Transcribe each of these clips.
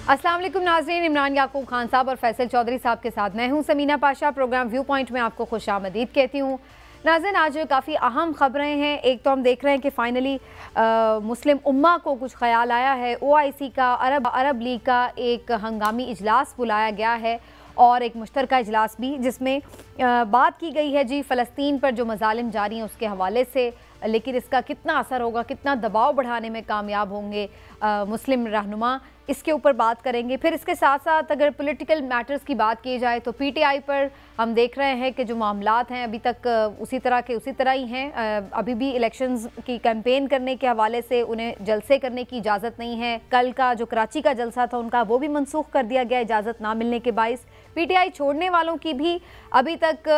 अस्सलाम वालेकुम नाज़रीन, इमरान याकूब खान साहब और फैसल चौधरी साहब के साथ मैं हूं Samina Pasha. Programme viewpoint में आपको खुशामदीद कहती हूं। नाज़रीन, आज काफ़ी अहम ख़बरें हैं। एक तो हम देख रहे हैं कि फ़ाइनली मुस्लिम उम्मा को कुछ ख्याल आया है। OIC का अरब लीग का एक हंगामी इजलास बुलाया गया है और एक मुश्तरका इजलास भी, जिसमें बात की गई है जी फ़लस्तीन पर जो मज़ालिम जारी हैं उसके हवाले से, लेकिन इसका कितना असर होगा, कितना दबाव बढ़ाने में कामयाब होंगे मुस्लिम रहनुमा, इसके ऊपर बात करेंगे। फिर इसके साथ साथ अगर पॉलिटिकल मैटर्स की बात की जाए तो PTI पर हम देख रहे हैं कि जो मामलात हैं अभी तक उसी तरह ही हैं। अभी भी इलेक्शंस की कैंपेन करने के हवाले से उन्हें जलसे करने की इजाज़त नहीं है। कल का जो कराची का जलसा था उनका वो भी मनसूख कर दिया गया इजाज़त ना मिलने के बाइस। PTI छोड़ने वालों की भी अभी तक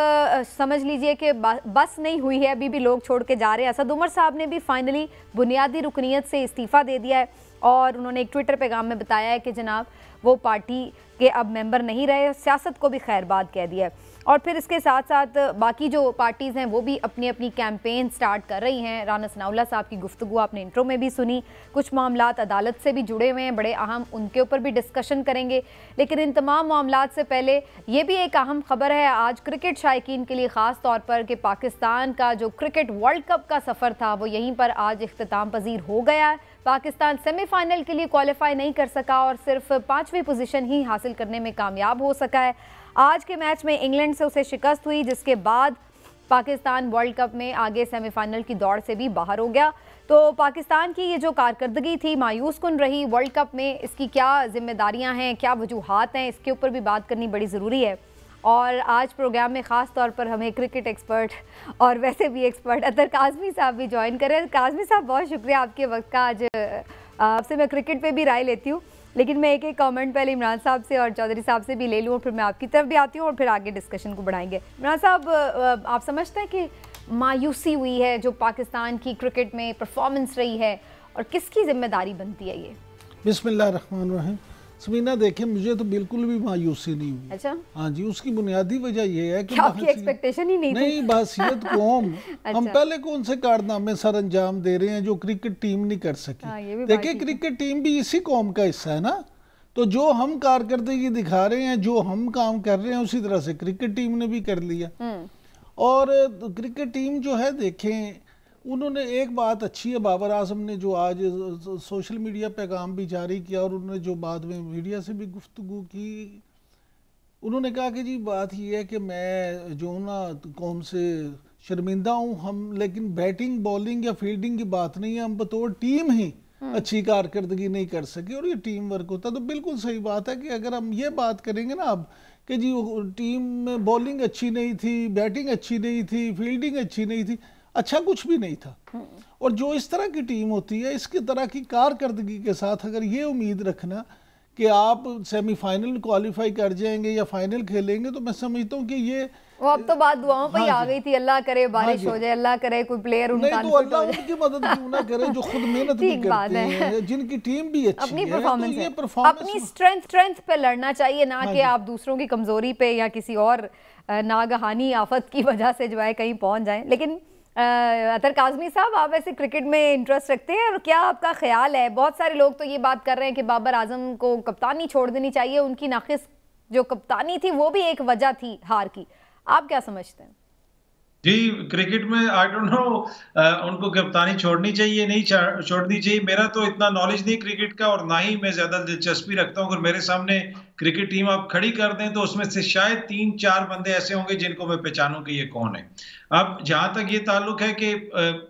समझ लीजिए कि बस नहीं हुई है, अभी भी लोग छोड़ के जा रहे हैं। असद उमर साहब ने भी फाइनली बुनियादी रुकनीत से इस्तीफ़ा दे दिया है और उन्होंने एक ट्विटर पैगाम में बताया है कि जनाब वो पार्टी के अब मेंबर नहीं रहे, सियासत को भी खैरबाद कह दिया है। और फिर इसके साथ साथ बाकी जो पार्टीज़ हैं वो भी अपनी अपनी कैंपेन स्टार्ट कर रही हैं। राना सनाउल्लाह साहब की गुफ्तगू आपने इंट्रो में भी सुनी। कुछ मामलात अदालत से भी जुड़े हुए हैं, बड़े अहम, उनके ऊपर भी डिस्कशन करेंगे। लेकिन इन तमाम मामलात से पहले ये भी एक अहम खबर है आज क्रिकेट शायकीन के लिए, ख़ास तौर पर कि पाकिस्तान का जो क्रिकेट वर्ल्ड कप का सफ़र था वो यहीं पर आज इख्तिताम पजीर हो गया है। पाकिस्तान सेमीफाइनल के लिए क्वालिफाई नहीं कर सका और सिर्फ 5वीं पोजीशन ही हासिल करने में कामयाब हो सका है। आज के मैच में इंग्लैंड से उसे शिकस्त हुई, जिसके बाद पाकिस्तान वर्ल्ड कप में आगे सेमीफाइनल की दौड़ से भी बाहर हो गया। तो पाकिस्तान की ये जो कारकर्दगी थी मायूस कुन रही वर्ल्ड कप में, इसकी क्या जिम्मेदारियां हैं, क्या वजूहात हैं, इसके ऊपर भी बात करनी बड़ी ज़रूरी है। और आज प्रोग्राम में ख़ास तौर पर हमें क्रिकेट एक्सपर्ट और वैसे भी एक्सपर्ट अतर काज़मी साहब भी ज्वाइन करें। काज़मी साहब, बहुत शुक्रिया आपके वक्त का। आज आपसे मैं क्रिकेट पे भी राय लेती हूँ, लेकिन मैं एक कमेंट पहले इमरान साहब से और चौधरी साहब से भी ले लूँ और फिर मैं आपकी तरफ भी आती हूँ और फिर आगे डिस्कशन को बढ़ाएंगे। इमरान साहब, आप समझते हैं कि मायूसी हुई है जो पाकिस्तान की क्रिकेट में परफॉर्मेंस रही है, और किसकी जिम्मेदारी बनती है ये? बिस्मिल्लाहिर्रहमानिर्रहीम। समीना, देखिए, मुझे तो बिल्कुल भी मायूसी नहीं हुई। अच्छा? हाँ जी, उसकी बुनियादी वजह यह है कि आपकी एक्सपेक्टेशन ही नहीं थी? नहीं, बहसीयत कौम अच्छा। हम पहले कौन से कारनामे सर अंजाम दे रहे हैं जो क्रिकेट टीम नहीं कर सकी। देखिए, क्रिकेट टीम भी इसी कौम का हिस्सा है ना, तो जो हम कारकर्दगी दिखा रहे हैं, जो हम काम कर रहे हैं, उसी तरह से क्रिकेट टीम ने भी कर लिया। और क्रिकेट टीम जो है, देखें, उन्होंने एक बात अच्छी है, बाबर आजम ने जो आज सोशल मीडिया पैगाम भी जारी किया और उन्होंने जो बाद में मीडिया से भी गुफ्तगू की, उन्होंने कहा कि जी बात ये है कि मैं जो ना कौम से शर्मिंदा हूँ, हम, लेकिन बैटिंग बॉलिंग या फील्डिंग की बात नहीं है, हम बतौर टीम ही अच्छी कारकर्दगी नहीं कर सके और ये टीम वर्क होता है। तो बिल्कुल सही बात है कि अगर हम ये बात करेंगे ना अब कि जी टीम में बॉलिंग अच्छी नहीं थी, बैटिंग अच्छी नहीं थी, फील्डिंग अच्छी नहीं थी, अच्छा कुछ भी नहीं था। और जो इस तरह की टीम होती है, इसकी तरह की कारकर्दगी के साथ अगर ये उम्मीद रखना कि आप सेमीफाइनल क्वालिफाई कर जाएंगे या फाइनल खेलेंगे, तो मैं समझता हूँ कि ये वो अब तो बात दुआओं पे ही आ गई थी। अल्लाह करे बारिश हो जाए, अल्लाह करे कोई प्लेयर उनका नहीं, तो अल्लाह उनकी मदद क्यों ना करे जो खुद मेहनत भी करते हैं, जिनकी टीम भी अच्छी अपनी है। परफॉर्मेंस तो ये अपनी स्ट्रेंथ पे लड़ना चाहिए, ना कि आप दूसरों की कमजोरी पे या किसी और नागहानी आफत की वजह से जो है कहीं पहुंच जाएं। लेकिन अतर काज़मी साहब, आप ऐसे क्रिकेट में इंटरेस्ट रखते हैं और क्या आपका ख्याल है? बहुत सारे लोग तो ये बात कर रहे हैं कि बाबर आजम को कप्तानी छोड़ देनी चाहिए, उनकी नाकिस जो कप्तानी थी वो भी एक वजह थी हार की। आप क्या समझते हैं? जी, क्रिकेट में आई डोंट नो उनको कप्तानी छोड़नी चाहिए, नहीं छोड़नी चाहिए। मेरा तो इतना नॉलेज नहीं क्रिकेट का और ना ही मैं ज्यादा दिलचस्पी रखता हूँ। अगर मेरे सामने क्रिकेट टीम आप खड़ी कर दें तो उसमें से शायद 3-4 बंदे ऐसे होंगे जिनको मैं पहचानूं कि ये कौन है। अब जहां तक ये ताल्लुक है कि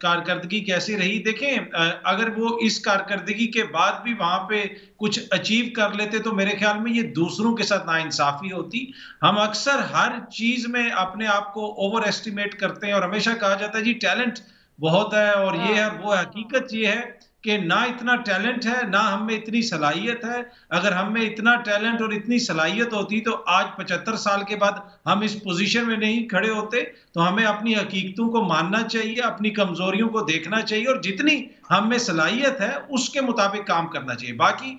कारकर्दगी कैसी रही, देखें, अगर वो इस कारकर्दगी के बाद भी वहां पे कुछ अचीव कर लेते तो मेरे ख्याल में ये दूसरों के साथ नाइंसाफी होती। हम अक्सर हर चीज में अपने आप को ओवर एस्टिमेट करते हैं और हमेशा कहा जाता है जी टैलेंट बहुत है और ये है वो है। हकीकत ये है कि ना इतना टैलेंट है, ना हम में इतनी सलाहियत है। अगर हम में इतना टैलेंट और इतनी सलाहियत होती तो आज 75 साल के बाद हम इस पोजीशन में नहीं खड़े होते। तो हमें अपनी हकीकतों को मानना चाहिए, अपनी कमजोरियों को देखना चाहिए और जितनी हम में सलाहियत है उसके मुताबिक काम करना चाहिए। बाकी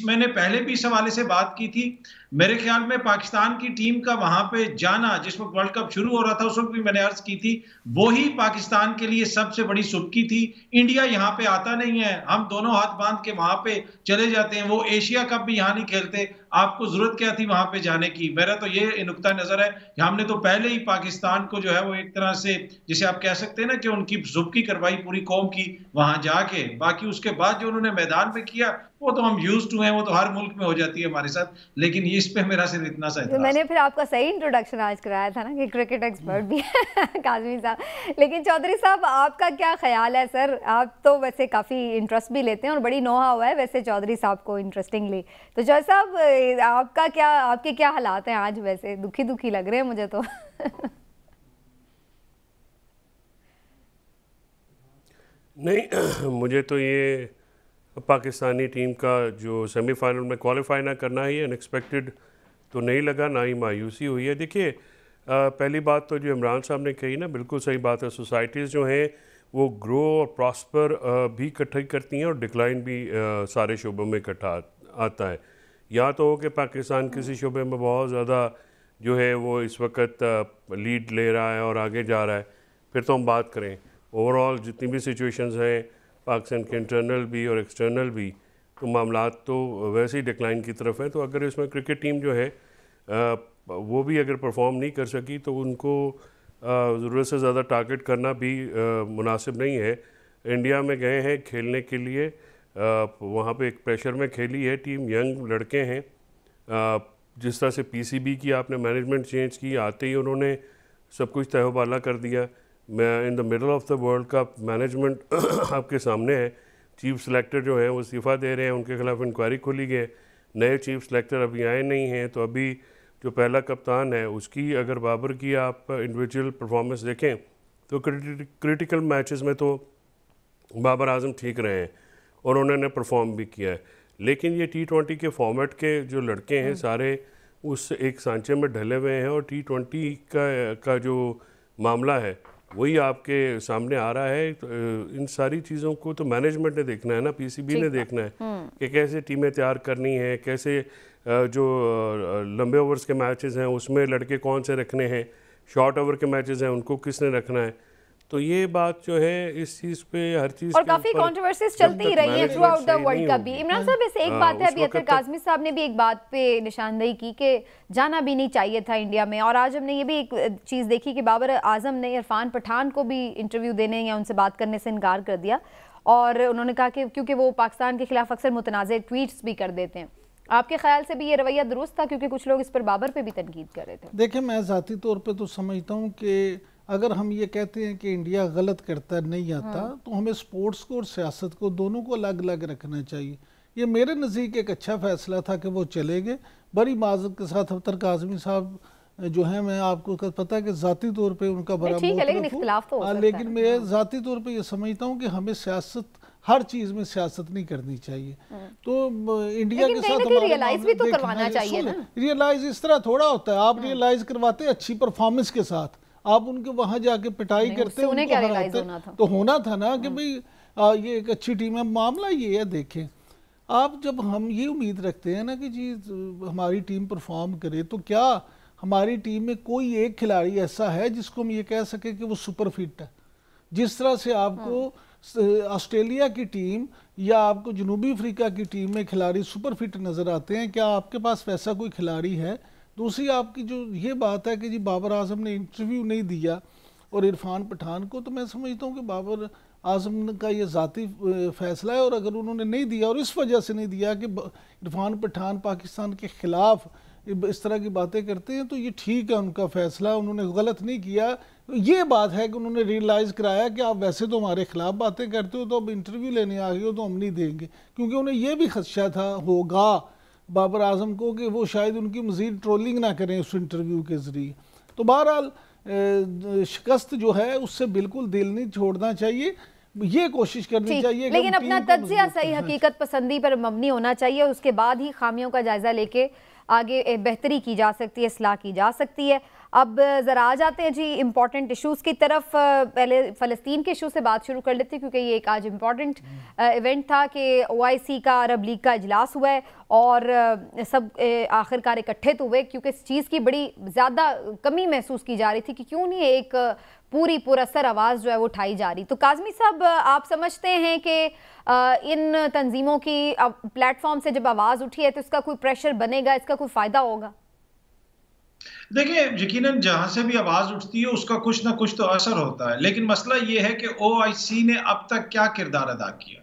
मैंने पहले भी इस हवाले से बात की थी, मेरे ख्याल में पाकिस्तान की टीम का वहां पे जाना, जिस वक्त वर्ल्ड कप शुरू हो रहा था उस वक्त भी मैंने अर्ज की थी, वो ही पाकिस्तान के लिए सबसे बड़ी सुबकी थी। इंडिया यहाँ पे आता नहीं है, हैं, हम दोनों हाथ बांध के वहां पे चले जाते हैं। वो एशिया कप भी यहाँ नहीं खेलते, आपको जरूरत क्या थी वहां पे जाने की? मेरा तो ये नुक्ता नजर है, हमने तो पहले ही पाकिस्तान को जो है वो एक तरह से, जिसे आप कह सकते हैं ना कि उनकी जुबकी करवाई पूरी कौम की वहां जाके। बाकी उसके बाद जो उन्होंने मैदान में किया वो तो हम यूज टू हैं, वो तो हर मुल्क में हो जाती है हमारे साथ, लेकिन इस पे मेरा सिर्फ इतना सा तो मैंने फिर आपका सही इंट्रोडक्शन आज कराया था ना कि क्रिकेट एक्सपर्ट भी है काज़मी साहब। लेकिन चौधरी साहब आपका क्या ख्याल है सर? आप तो वैसे काफ़ी इंटरेस्ट भी लेते हैं और बड़ी नोहा हुआ है वैसे चौधरी साहब को इंटरेस्टिंगली। तो चौधरी साहब आपके क्या हालात हैं आज? वैसे दुखी दुखी लग रहे हैं मुझे तो नहीं मुझे तो ये पाकिस्तानी टीम का जो सेमीफाइनल में क्वालिफाई ना करना ही अनएक्सपेक्टेड तो नहीं लगा, ना ही मायूसी हुई है। देखिए पहली बात तो जो इमरान साहब ने कही ना, बिल्कुल सही बात है। सोसाइटीज़ जो हैं वो ग्रो और प्रॉस्पर भी इकट्ठा करती हैं और डिक्लाइन भी सारे शोबों में इकट्ठा आता है। या तो हो कि पाकिस्तान किसी शोबे में बहुत ज़्यादा जो है वो इस वक्त लीड ले रहा है और आगे जा रहा है, फिर तो हम बात करें। ओवरऑल जितनी भी सिचुएशंस हैं पाकिस्तान के इंटरनल भी और एक्सटर्नल भी, तो मामलात तो वैसे ही डिक्लाइन की तरफ है। तो अगर इसमें क्रिकेट टीम जो है वो भी अगर परफॉर्म नहीं कर सकी तो उनको ज़रूरत से ज़्यादा टारगेट करना भी मुनासिब नहीं है। इंडिया में गए हैं खेलने के लिए, वहाँ पे एक प्रेशर में खेली है टीम, यंग लड़के हैं। जिस तरह से पीसीबी की आपने मैनेजमेंट चेंज की, आते ही उन्होंने सब कुछ तहबाला कर दिया। मैं in the middle of the world का मैनेजमेंट आपके सामने है। चीफ सेलेक्टर जो है वो इस्तीफ़ा दे रहे हैं, उनके खिलाफ इंक्वायरी खोली गई। नए चीफ सेलेक्टर अभी आए नहीं हैं, तो अभी जो पहला कप्तान है उसकी अगर बाबर की आप इंडिविजुअल परफॉर्मेंस देखें तो क्रिटिकल मैचेस में तो बाबर आजम ठीक रहे हैं और उन्होंने परफॉर्म भी किया है। लेकिन ये T20 के फॉर्मेट के जो लड़के हैं सारे उस एक सांचे में ढले हुए हैं और T20 का जो मामला है वही आपके सामने आ रहा है। तो इन सारी चीज़ों को तो मैनेजमेंट ने देखना है ना, पीसीबी ने देखना है कि कैसे टीमें तैयार करनी है, कैसे जो लंबे ओवर्स के मैचेस हैं उसमें लड़के कौन से रखने हैं, शॉर्ट ओवर के मैचेस हैं उनको किसने रखना है। तो ये बात जो है इस चीज़ पे हर चीज़ और काफी कंट्रोवर्सीज चलती ही रही है through out the world cup भी। इमरान साहब वैसे एक बात है, अभी अतर काज़मी साहब ने भी एक बात पे निशानदेही की कि जाना भी नहीं चाहिए था इंडिया में। और आज हमने ये भी एक चीज़ देखी कि बाबर आजम ने इरफान पठान को भी इंटरव्यू देने या उनसे बात करने से इनकार कर दिया और उन्होंने कहा कि क्योंकि वो पाकिस्तान के खिलाफ अक्सर मुतनाज़ ट्वीट्स भी कर देते हैं। आपके ख्याल से भी ये रवैया दुरुस्त था? क्योंकि कुछ लोग इस पर बाबर पे भी तनकीद कर रहे थे। देखिए मैं ज़ाती तौर पे तो समझता हूँ कि अगर हम ये कहते हैं कि इंडिया गलत करता नहीं आता तो हमें स्पोर्ट्स को और सियासत को दोनों को अलग अलग रखना चाहिए। ये मेरे नज़दीक एक अच्छा फैसला था कि वो चले गए। बड़ी माजरत के साथ अतर काज़मी साहब जो है, मैं आपको पता है कि ज़ाती तौर पे उनका बड़ा लेकिन मैं ज़ाती तौर पे ये समझता हूँ कि हमें सियासत, हर चीज़ में सियासत नहीं करनी चाहिए। तो इंडिया के साथ रियलाइज भी तो करवाना चाहिए ना। रियलाइज इस तरह थोड़ा होता है, आप रियलाइज करवाते अच्छी परफॉर्मेंस के साथ, आप उनके वहां जाके पिटाई करते तो होना था ना कि भाई ये एक अच्छी टीम है। मामला ये है, देखें आप, जब हम ये उम्मीद रखते हैं ना कि जी हमारी टीम परफॉर्म करे, तो क्या हमारी टीम में कोई एक खिलाड़ी ऐसा है जिसको हम ये कह सके कि वो सुपर फिट है? जिस तरह से आपको ऑस्ट्रेलिया की टीम या आपको जनूबी अफ्रीका की टीम में खिलाड़ी सुपर फिट नज़र आते हैं, क्या आपके पास वैसा कोई खिलाड़ी है? दूसरी आपकी जो ये बात है कि जी बाबर आजम ने इंटरव्यू नहीं दिया और इरफान पठान को, तो मैं समझता हूँ कि बाबर आजम का ये ज़ाती फ़ैसला है और अगर उन्होंने नहीं दिया और इस वजह से नहीं दिया कि इरफान पठान पाकिस्तान के ख़िलाफ़ इस तरह की बातें करते हैं, तो ये ठीक है उनका फ़ैसला, उन्होंने गलत नहीं किया। ये बात है कि उन्होंने रियलाइज़ कराया कि आप वैसे तो हमारे ख़िलाफ़ बातें करते हो, तो अब इंटरव्यू लेने आ गए हो तो हम नहीं देंगे, क्योंकि उन्हें ये भी खदशा था होगा बाबर आजम को कि वो शायद उनकी मज़ीद ट्रोलिंग ना करें उस इंटरव्यू के ज़रिए। तो बहरहाल शिकस्त जो है उससे बिल्कुल दिल नहीं छोड़ना चाहिए, ये कोशिश करनी चाहिए, लेकिन अपना तज्ज़िया सही हकीकत पसंदी पर मबनी होना चाहिए। उसके बाद ही खामियों का जायज़ा लेके आगे बेहतरी की जा सकती है, इस्लाह की जा सकती है। अब ज़रा आ जाते हैं जी इम्पॉर्टेंट इश्यूज़ की तरफ। पहले फ़लस्तीन के इशू से बात शुरू कर लेते हैं क्योंकि ये एक आज इम्पॉर्टेंट इवेंट था कि OIC का अरब लीग का इजलास हुआ है और सब आखिरकार इकट्ठे तो हुए क्योंकि इस चीज़ की बड़ी ज़्यादा कमी महसूस की जा रही थी कि क्यों नहीं एक पूरी पुरअसर आवाज़ जो है वो उठाई जा रही। तो काज़मी साहब, आप समझते हैं कि इन तंजीमों की प्लेटफॉर्म से जब आवाज़ उठी है तो इसका कोई प्रेशर बनेगा, इसका कोई फ़ायदा होगा? देखिए, यकीनन जहां से भी आवाज उठती है उसका कुछ ना कुछ तो असर होता है, लेकिन मसला ये है कि OIC ने अब तक क्या किरदार अदा किया।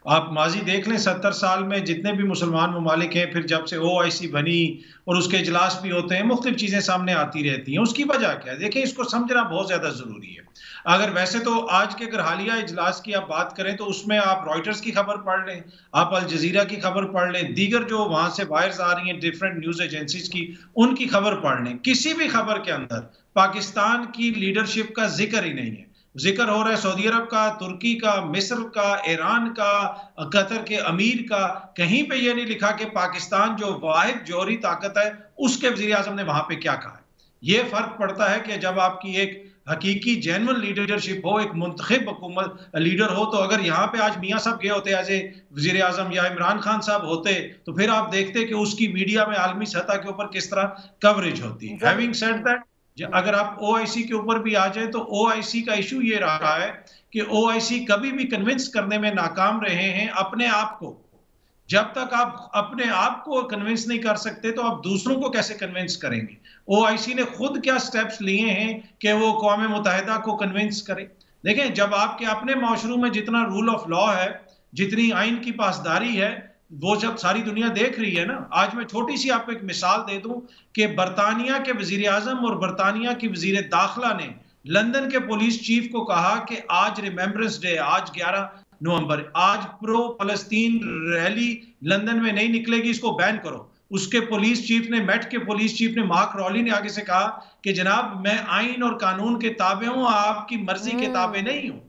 आप माजी देख लें, 70 साल में जितने भी मुसलमान ममालिक हैं, फिर जब से OIC बनी और उसके इजलास भी होते हैं, मुख्तलिफ चीज़ें सामने आती रहती हैं। उसकी वजह क्या है? देखिए, इसको समझना बहुत ज़्यादा ज़रूरी है। अगर वैसे तो आज के अगर हालिया इजलास की आप बात करें तो उसमें आप रॉयटर्स की खबर पढ़ लें, आप अल जजीरा की खबर पढ़ लें, दीगर जो वहां से वायर्स आ रही हैं डिफरेंट न्यूज़ एजेंसीज की, उनकी खबर पढ़ लें। किसी भी खबर के अंदर पाकिस्तान की लीडरशिप का जिक्र ही नहीं है। जिक्र हो रहा है सऊदी अरब का, तुर्की का, मिस्र का, ईरान का, कतर के अमीर का। कहीं पे ये नहीं लिखा कि पाकिस्तान जो वाहिद जौहरी ताकत है उसके वजीर आजम ने वहां पे क्या कहा है। ये फर्क पड़ता है कि जब आपकी एक हकीकी जेन्युइन लीडरशिप हो, एक मुंतखब हुकूमत लीडर हो। तो अगर यहाँ पे आज मियाँ साहब गए होते एज ए वजीर आजम या इमरान खान साहब होते तो फिर आप देखते कि उसकी मीडिया में आलमी सतह के ऊपर किस तरह कवरेज होती है। हैविंग सेड दैट, अगर आप OIC के ऊपर भी आ जाए तो OIC का इशू ये रहा है कि OIC कभी भी कन्विंस करने में नाकाम रहे हैं अपने आप को। जब तक आप अपने आप को कन्विंस नहीं कर सकते तो आप दूसरों को कैसे कन्विंस करेंगे? OIC ने खुद क्या स्टेप्स लिए हैं कि वो क़ौम मुत्तहिदा को कन्विंस करे? देखें, जब आपके अपने माशरू में जितना रूल ऑफ लॉ है, जितनी आइन की पासदारी है, वो जब सारी दुनिया देख रही है ना। आज मैं छोटी सी आपको एक मिसाल दे दूं कि बरतानिया के वजीर आजम और बरतानिया की वजीर दाखिला ने लंदन के पुलिस चीफ को कहा कि आज रिमेम्बरेंस डे, आज 11 नवंबर, आज प्रो फलस्तीन रैली लंदन में नहीं निकलेगी, इसको बैन करो। उसके पुलिस चीफ ने, मेट के पुलिस चीफ ने, मार्क रॉली ने आगे से कहा कि जनाब मैं आइन और कानून के ताबे हूं, आपकी मर्जी के ताबे नहीं हूं।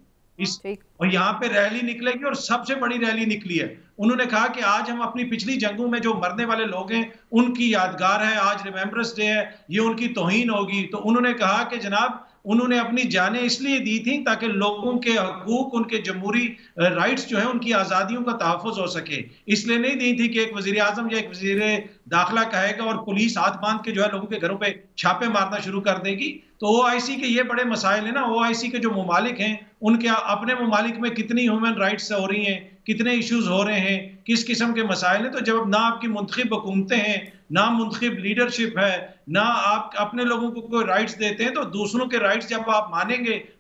और यहाँ पे रैली निकलेगी और सबसे बड़ी रैली निकली है। उन्होंने कहा कि आज हम अपनी पिछली जंगों में जो मरने वाले लोग हैं उनकी यादगार है, आज रिमेम्बरेंस डे है, ये उनकी तौहीन होगी। तो उन्होंने कहा कि जनाब उन्होंने अपनी जानें इसलिए दी थी ताकि लोगों के हकूक, उनके जमहूरी राइट्स जो है, उनकी आज़ादियों का तहफ़्फ़ुज़ हो सके। इसलिए नहीं दी थी कि एक वज़ीर आज़म या एक वज़ीर दाखिला कहेगा और पुलिस हाथ बांध के जो है लोगों के घरों पे छापे मारना शुरू कर देगी। तो OIC के ये बड़े मसाइल है ना। OIC के जो ममालिक हैं उनके अपने ममालिक में कितनी ह्यूमन राइट्स हो रही हैं, कितने इश्यूज हो रहे हैं, किस किस्म के मसाइल हैं। तो जब ना आपकी मुंतखब हुकूमतें हैं, ना मुंतखब लीडरशिप है, ना आप अपने लोगों को कोई राइट्स देते हैं, तो दूसरों के राइट्स जब आप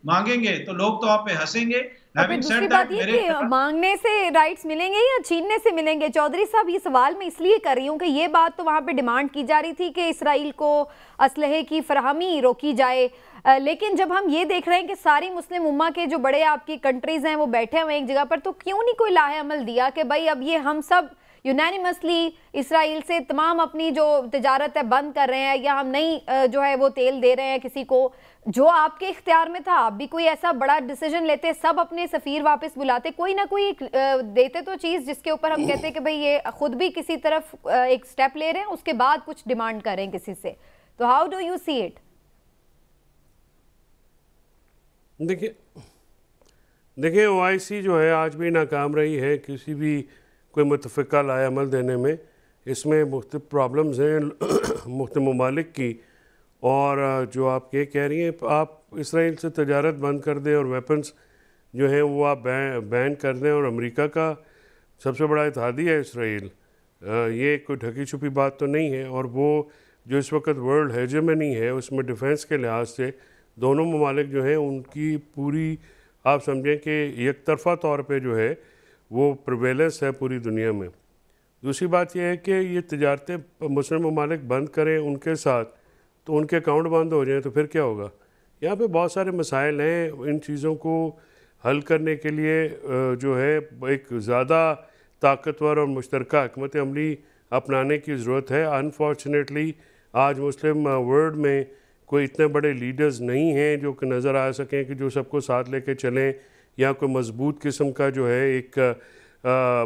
मांगेंगे तो लोग तो आप पे हंसेंगे। दूसरी बात ये कि मांगने से राइट्स मिलेंगे या छीनने से मिलेंगे? चौधरी साहब, ये सवाल मैं इसलिए कर रही हूँ कि ये बात तो वहाँ पे डिमांड की जा रही थी कि इसराइल को असलहे की फराहमी रोकी जाए, लेकिन जब हम ये देख रहे हैं कि सारी मुस्लिम उम्मा के जो बड़े आपकी कंट्रीज हैं वो बैठे हुए एक जगह पर, तो क्यों नहीं कोई लाहे अमल दिया कि भाई अब ये हम सब यूनानिमसली इसराइल से तमाम अपनी जो तिजारत है बंद कर रहे हैं, या हम नहीं जो है वो तेल दे रहे हैं किसी को, जो आपके इख्तियार में था। आप भी कोई ऐसा बड़ा डिसीजन लेते, सब अपने सफ़ीर वापस बुलाते, कोई ना कोई देते तो चीज़ जिसके ऊपर हम कहते कि भाई ये खुद भी किसी तरफ एक स्टेप ले रहे हैं, उसके बाद कुछ डिमांड करें किसी से। तो how do you see it? देखिए OIC जो है आज भी नाकाम रही है किसी भी कोई मुतफ़िका लाए अमल देने में। इसमें मुख्तलिफ प्रॉब्लम्स हैं मुख्तलिफ ममालिक की, और जो आप ये कह रही हैं आप इसराइल से तजारत बंद कर दें और वेपन्स जो हैं वो आप बैन कर दें, और अमेरिका का सबसे बड़ा इत्तेहादी है इसराइल, ये कोई ढकी छुपी बात तो नहीं है। और वो जो इस वक्त वर्ल्ड हेजेमनी है उसमें डिफेंस के लिहाज से दोनों ममालिक जो हैं उनकी पूरी आप समझें कि एक तरफ़ा तौर पे जो है वो प्रिवेलेंस है पूरी दुनिया में। दूसरी बात यह है कि ये तिजारतें मुस्लिम ममालिक बंद करें उनके साथ तो उनके अकाउंट बंद हो जाएं तो फिर क्या होगा? यहाँ पे बहुत सारे मसाइल हैं। इन चीज़ों को हल करने के लिए जो है एक ज़्यादा ताकतवर और मुश्तरका हिकमत अमली अपनाने की ज़रूरत है। अनफॉर्चुनेटली आज मुस्लिम वर्ल्ड में कोई इतने बड़े लीडर्स नहीं हैं जो कि नज़र आ सकें कि जो सबको साथ लेके चलें, या कोई मजबूत किस्म का जो है एक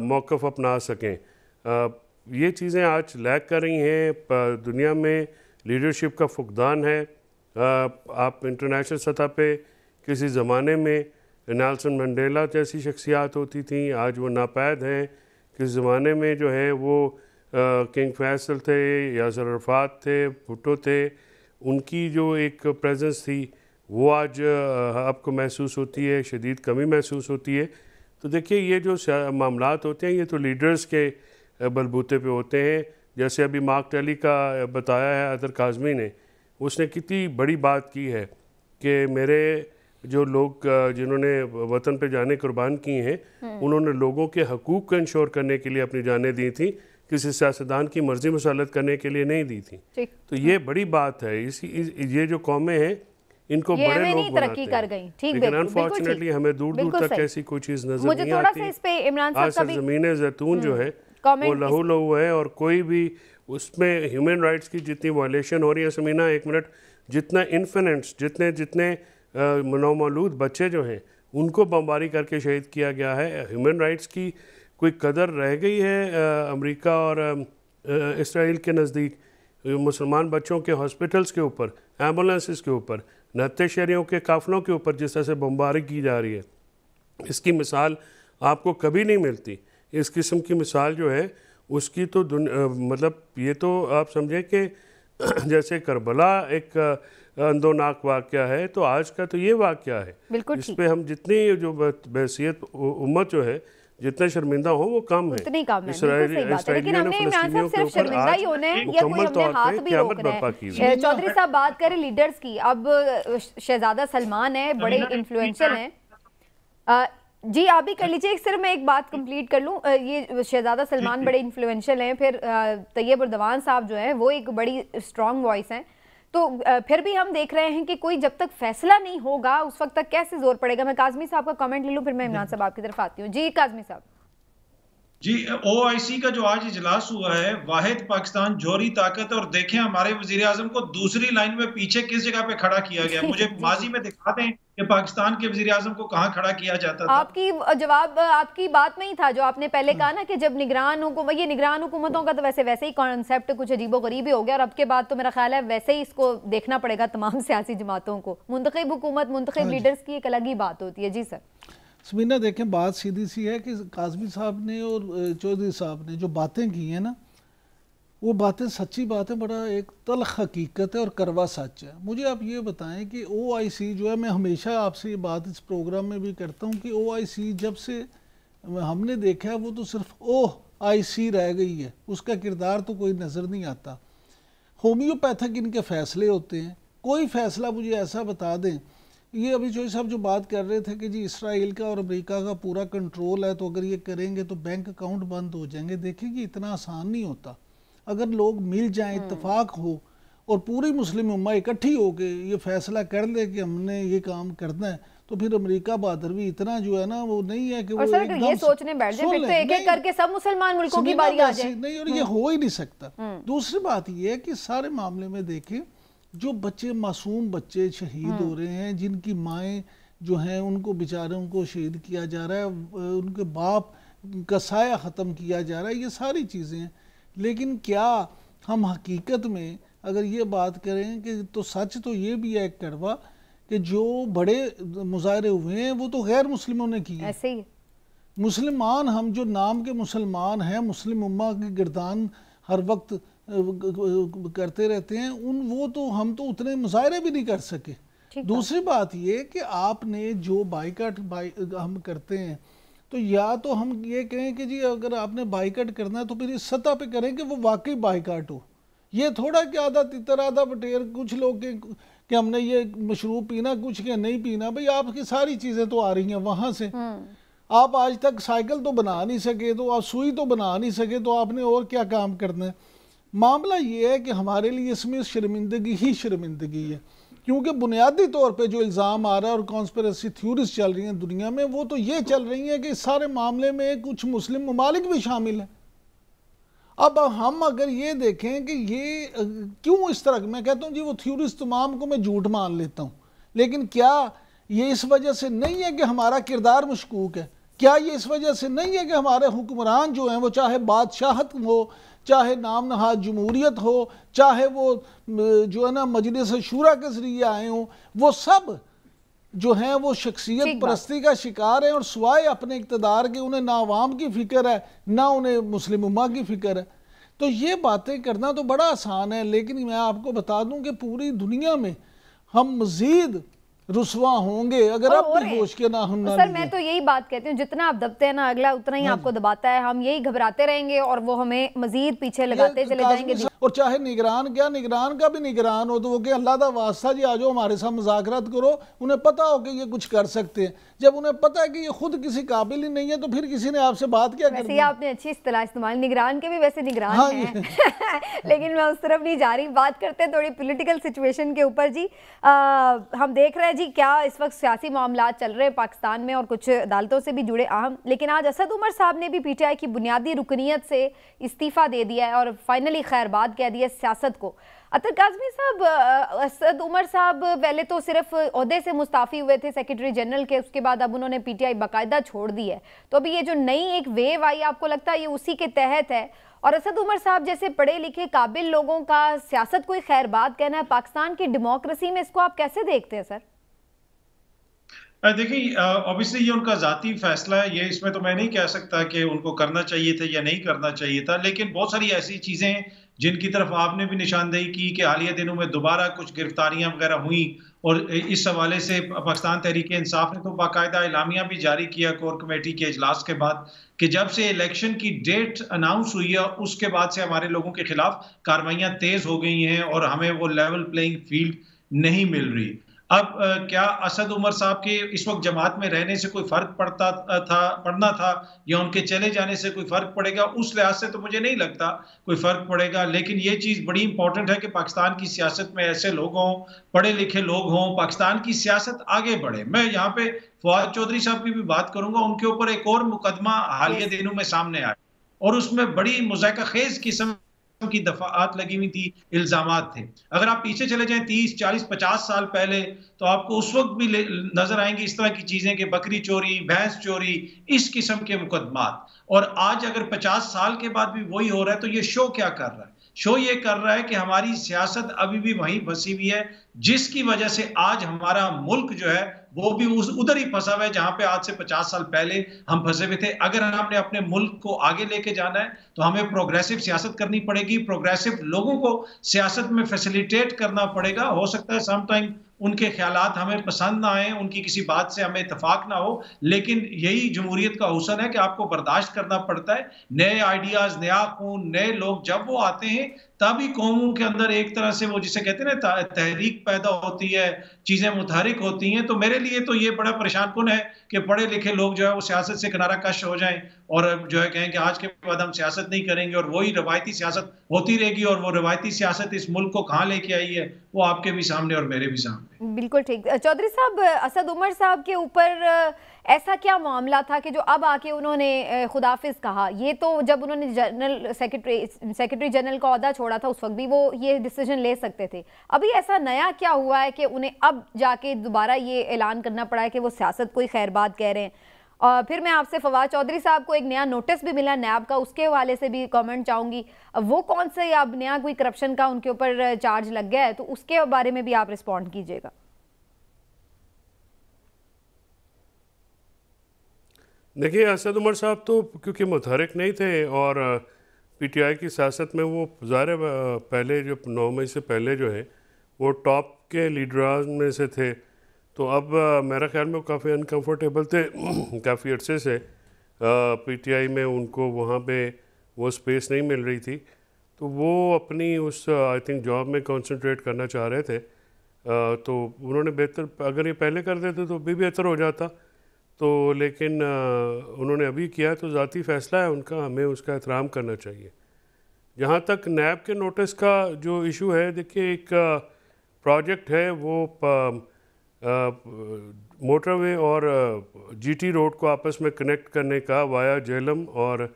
मौक़िफ़ अपना सकें। ये चीज़ें आज लैक कर रही हैं। दुनिया में लीडरशिप का फुकदान है। आप इंटरनेशनल सतह पे किसी ज़माने में नेल्सन मंडेला जैसी शख्सियात होती थी, आज वो नापैद हैं। किस ज़माने में जो है वो किंग फैसल थे, यासर अरफात थे, भुट्टो थे, उनकी जो एक प्रेजेंस थी वो आज आपको महसूस होती है, शदीद कमी महसूस होती है। तो देखिए ये जो मामलात होते हैं ये तो लीडर्स के बलबूते पे होते हैं। जैसे अभी मार्क टेली का बताया है अदर काज़मी ने, उसने कितनी बड़ी बात की है कि मेरे जो लोग जिन्होंने वतन पे जाने कुर्बान किए हैं उन्होंने लोगों के हकूक़ को इंश्योर करने के लिए अपनी जानें दी थी, किसी सियासतदान की मर्जी मुसल्लत करने के लिए नहीं दी थी। तो ये बड़ी बात है। ये जो कौमें हैं इनको बड़े लोग बनाते हैं, लेकिन अनफॉर्चुनेटली हमें दूर दूर तक ऐसी कोई चीज़ नजर नहीं आती। आज ज़मीन ज़ैतून जो है वो लहू लहू है और कोई भी उसमें ह्यूमन राइट्स की जितनी वायलेशन हो रही है समीना, एक मिनट, जितना इन्फेंट्स जितने नौमौलूद बच्चे जो हैं उनको बमबारी करके शहीद किया गया है। ह्यूमन राइट्स की कोई कदर रह गई है अमेरिका और इसराइल के नज़दीक? मुसलमान बच्चों के हॉस्पिटल्स के ऊपर, एम्बुलेंसेस के ऊपर, नत्थे शहरियों के काफ़िलों के ऊपर जिस तरह से बमबारी की जा रही है, इसकी मिसाल आपको कभी नहीं मिलती। इस किस्म की मिसाल जो है उसकी तो मतलब ये तो आप समझें कि जैसे करबला एक अंदोनाक वाक़या है, तो आज का तो ये वाक़या है। इस पे हम जितनी जो बहसियत उम्मत जो है जितना शर्मिंदा हो वो कम है। लेकिन हमने इमरान साहब सिर्फ शर्मिंदा ही होने या कोई हमने हाथ भी रोक रहे हैं। चौधरी साहब बात करें लीडर्स की, अब शहजादा सलमान है, बड़े इन्फ्लुएंशियल हैं। जी आप भी कर लीजिए, सिर्फ मैं एक बात कंप्लीट कर लूँ। ये शहजादा सलमान बड़े इन्फ्लुएंशियल हैं, फिर तैयब उर्दवान साहब जो हैं वो एक बड़ी स्ट्रॉन्ग वॉइस हैं, तो फिर भी हम देख रहे हैं कि कोई जब तक फैसला नहीं होगा उस वक्त तक कैसे जोर पड़ेगा। मैं काज़मी साहब का कमेंट ले लूँ, फिर मैं इमरान साहब आपकी तरफ आती हूँ। जी काज़मी साहब। जी, OIC का जो आज इजलास हुआ है, वाहिद पाकिस्तान जोहरी ताकत, और देखें हमारे वजीर आजम को दूसरी लाइन में पीछे किस जगह पे खड़ा किया गया। मुझे माजी में दिखा दें कि पाकिस्तान के वजीर आजम को कहाँ खड़ा किया जाता था। आपकी जवाब आपकी बात में ही था जो आपने पहले कहा ना कि जब निगरान हुकूमतों का तो वैसे ही कॉन्सेप्ट कुछ अजीबोगरीब ही हो गया, और अब के बाद तो मेरा ख्याल है वैसे ही इसको देखना पड़ेगा तमाम सियासी जमातों को। मुंतखब हुकूमत, मुंतखब लीडर्स की एक अलग ही बात होती है। जी सर। समीना देखें, बात सीधी सी है कि काज़मी साहब ने और चौधरी साहब ने जो बातें की हैं ना, वो बातें सच्ची बातें, बड़ा एक तल्ख हकीकत है और करवा सच है। मुझे आप ये बताएं कि OIC जो है, मैं हमेशा आपसे ये बात इस प्रोग्राम में भी करता हूँ कि OIC जब से हमने देखा है वो तो सिर्फ OIC रह गई है, उसका किरदार तो कोई नज़र नहीं आता। होम्योपैथिक इनके फ़ैसले होते हैं। कोई फ़ैसला मुझे ऐसा बता दें, ये अभी चौधरी साहब जो बात कर रहे थे कि जी इसराइल का और अमेरिका का पूरा कंट्रोल है, तो अगर ये करेंगे तो बैंक अकाउंट बंद हो जाएंगे। देखिए इतना आसान नहीं होता। अगर लोग मिल जाएं, इत्तेफाक हो और पूरी मुस्लिम उम्मा इकट्ठी हो के ये फैसला कर ले कि हमने ये काम करना है, तो फिर अमेरिका बहादुर भी इतना जो है ना वो नहीं है कि वो एकदम ये सोचने बैठ जाए फिर तो एक-एक करके सब मुसलमान मुल्कों की बारी आ जाए। नहीं, और ये हो ही नहीं सकता। दूसरी बात ये है कि सारे मामले में देखें, जो बच्चे, मासूम बच्चे शहीद हो रहे हैं, जिनकी माएँ जो हैं उनको बेचारों को शहीद किया जा रहा है, उनके बाप का साया ख़त्म किया जा रहा है, ये सारी चीज़ें हैं। लेकिन क्या हम हकीकत में अगर ये बात करें कि तो सच तो ये भी है एक कड़वा कि जो बड़े मुजाहरे हुए हैं वो तो गैर मुस्लिमों ने किए। ऐसे ही मुसलमान, हम जो नाम के मुसलमान हैं, मुस्लिम उम्मा की गिरदान हर वक्त करते रहते हैं, वो तो हम तो उतने मुजाहरे भी नहीं कर सके। दूसरी बात ये कि आपने जो बाइकाट हम करते हैं, तो या तो हम ये कहें कि जी अगर आपने बाइकाट करना है तो फिर इस सतह पे करें कि वो वाकई बाइकाट हो। ये थोड़ा कि आधा तितर आधा बटेर, कुछ लोग के कि हमने ये मशरूब पीना, कुछ के नहीं पीना। भाई आपकी सारी चीज़ें तो आ रही हैं वहाँ से। आप आज तक साइकिल तो बना नहीं सके, तो आप सुई तो बना नहीं सके, तो आपने और क्या काम करना है। मामला ये है कि हमारे लिए इसमें शर्मिंदगी ही शर्मिंदगी है, क्योंकि बुनियादी तौर पे जो इल्ज़ाम आ रहा है और कॉन्स्पिरेसी थ्योरीज चल रही हैं दुनिया में, वो तो ये चल रही हैं कि इस सारे मामले में कुछ मुस्लिम ममालिक भी शामिल हैं। अब हम अगर ये देखें कि ये क्यों इस तरह, मैं कहता हूँ जी वो थ्योरीज तमाम को मैं झूठ मान लेता हूँ, लेकिन क्या ये इस वजह से नहीं है कि हमारा किरदार मशकूक है? क्या ये इस वजह से नहीं है कि हमारे हुक्मरान जो हैं वो चाहे बादशाहत हो, चाहे नाम नहाद जमहूरियत हो, चाहे वो जो है ना मजलिस शूरा के जरिए आए हों, वो सब जो हैं वो शख्सियत परस्ती का शिकार है और सिवाय अपने इक़्तिदार के उन्हें ना अवाम की फ़िक्र है ना उन्हें मुस्लिम उम्मा की फ़िक्र है। तो ये बातें करना तो बड़ा आसान है, लेकिन मैं आपको बता दूं कि पूरी दुनिया में हम मज़ीद रुसवा होंगे अगर आप भी होश के ना होना। सर मैं तो यही बात कहती हूँ, जितना आप दबते हैं ना अगला उतना ही आपको दबाता है, हम यही घबराते रहेंगे और वो हमें मजीद पीछे लगाते चले जाएंगे। और चाहे निगरान क्या, निगरान का भी निगरान हो तो वो कि अल्लाह दा वास्ता जी आ जाओ हमारे साथ मुज़ाकरात करो, उन्हें पता हो कि ये कुछ कर सकते हैं। जब उन्हें पता है कि ये खुद किसी काबिल ही नहीं है तो फिर किसी ने आपसे बात क्या करनी। आपने अच्छी इस्तेलाह इस्तेमाल, निगरान के भी वैसे निगरान हैं लेकिन मैं उस तरफ नहीं जा रही। बात करते हैं थोड़ी पॉलिटिकल सिचुएशन के ऊपर जी। हम देख रहे हैं जी क्या इस वक्त सियासी मामला चल रहे हैं पाकिस्तान में और कुछ अदालतों से भी जुड़े अहम, लेकिन आज असद उमर साहब ने भी पीटीआई की बुनियादी रुकनीत से इस्तीफ़ा दे दिया है और फाइनली खैरबाद कह दिया सियासत को। अतर काज़मी साहब, असद उमर साहब पहले तो सिर्फ ओहदे से मुस्ताफ़ी हुए थे सेक्रेटरी जनरल के, उसके बाद अब उन्होंने पीटीआई बाकायदा छोड़ दी है, तो अभी ये जो नई एक वेव आई आपको लगता है ये उसी के तहत है? और असद उमर साहब जैसे पढ़े लिखे काबिल लोगों का सियासत कोई खैरबाद कहना है पाकिस्तान की डेमोक्रेसी में, इसको आप कैसे देखते हैं सर? देखिए ऑब्वियसली ये उनका जाती फैसला है, ये इसमें तो मैं नहीं कह सकता कि उनको करना चाहिए था या नहीं करना चाहिए था, लेकिन बहुत सारी ऐसी चीज़ें हैं जिनकी तरफ आपने भी निशानदेही की कि हालिया दिनों में दोबारा कुछ गिरफ्तारियां वगैरह हुई और इस हवाले से पाकिस्तान तहरीक इंसाफ ने तो बाकायदा एलामिया भी जारी किया कोर कमेटी के इजलास के बाद कि जब से इलेक्शन की डेट अनाउंस हुई है उसके बाद से हमारे लोगों के खिलाफ कार्रवाइयां तेज हो गई हैं और हमें वो लेवल प्लेइंग फील्ड नहीं मिल रही। अब क्या असद उमर साहब के इस वक्त जमात में रहने से कोई फर्क पड़ना था या उनके चले जाने से कोई फर्क पड़ेगा, उस लिहाज से तो मुझे नहीं लगता कोई फर्क पड़ेगा। लेकिन ये चीज बड़ी इंपॉर्टेंट है कि पाकिस्तान की सियासत में ऐसे लोग हों, पढ़े लिखे लोग हों, पाकिस्तान की सियासत आगे बढ़े। मैं यहाँ पे फवाद चौधरी साहब की भी बात करूंगा, उनके ऊपर एक और मुकदमा हालिया दिनों में सामने आया और उसमें बड़ी मुज़ायका खेज किस्म की दफात लगी हुई थी, इल्जामात थे। अगर आप पीछे चले जाएं 30, 40, 50 साल पहले तो आपको उस वक्त भी नजर आएंगी इस तरह की चीजें कि बकरी चोरी, भैंस चोरी, इस किस्म के मुकदमात। और आज अगर 50 साल के बाद भी वही हो रहा है तो ये शो क्या कर रहा है? शो ये कर रहा है कि हमारी सियासत अभी भी वहीं फंसी हुई है, जिसकी वजह से आज हमारा मुल्क जो है वो भी उधर ही फंसा हुआ है जहां पे आज से 50 साल पहले हम फंसे हुए थे। अगर हमने अपने मुल्क को आगे लेके जाना है तो हमें प्रोग्रेसिव सियासत करनी पड़ेगी, प्रोग्रेसिव लोगों को सियासत में फैसिलिटेट करना पड़ेगा। हो सकता है समटाइम उनके ख्यालात हमें पसंद ना आए, उनकी किसी बात से हमें इत्तेफाक ना हो, लेकिन यही जमहूरियत का हुस्न है कि आपको बर्दाश्त करना पड़ता है। नए आइडियाज, नया खून, नए लोग जब वो आते हैं तभी कौमों के अंदर एक तरह से वो जिसे कहते हैं ना तहरीक पैदा होती है, चीजें मुतहरिक होती हैं। तो मेरे लिए तो ये बड़ा परेशान कुन है कि पढ़े लिखे लोग जो है वो सियासत से किनारा कश हो जाएं और जो है कहें कि आज के बाद हम सियासत नहीं करेंगे और वही रवायती सियासत होती रहेगी। और वो रवायती सियासत इस मुल्क को कहाँ लेके आई है वो आपके भी सामने और मेरे भी सामने। बिल्कुल ठीक। चौधरी साहब, असद उमर साहब के ऊपर ऐसा क्या मामला था कि जो अब आके उन्होंने खुदाफिज कहा? ये तो जब उन्होंने जनरल सेक्रेटरी जनरल का ओहदा छोड़ा था उस वक्त भी वो ये डिसीजन ले सकते थे। अभी ऐसा नया क्या हुआ है कि उन्हें अब जाके दोबारा ये ऐलान करना पड़ा है कि वो सियासत कोई खैरबाद कह रहे हैं? और फिर मैं आपसे फवाद चौधरी साहब को एक नया नोटिस भी मिला नैब का, उसके हवाले से भी कमेंट चाहूँगी। वो कौन से अब नया कोई करप्शन का उनके ऊपर चार्ज लग गया है, तो उसके बारे में भी आप रिस्पॉन्ड कीजिएगा। देखिए, असद उमर साहब तो क्योंकि मुतहरिक नहीं थे और पीटीआई की सियासत में वो ज़ाहिर पहले जो 9 मई से पहले जो है वो टॉप के लीडरान में से थे, तो अब मेरा ख्याल में वो काफ़ी अनकंफर्टेबल थे काफ़ी अरसे से पीटीआई में, उनको वहाँ पे वो स्पेस नहीं मिल रही थी, तो वो अपनी उस आई थिंक जॉब में कंसंट्रेट करना चाह रहे थे। तो उन्होंने बेहतर, अगर ये पहले कर देते तो भी बेहतर हो जाता, तो लेकिन उन्होंने अभी किया तो ज़ाती फ़ैसला है उनका, हमें उसका एहतराम करना चाहिए। जहाँ तक नैब के नोटिस का जो इशू है, देखिए एक प्रोजेक्ट है वो मोटरवे और जीटी रोड को आपस में कनेक्ट करने का वाया जेहलम और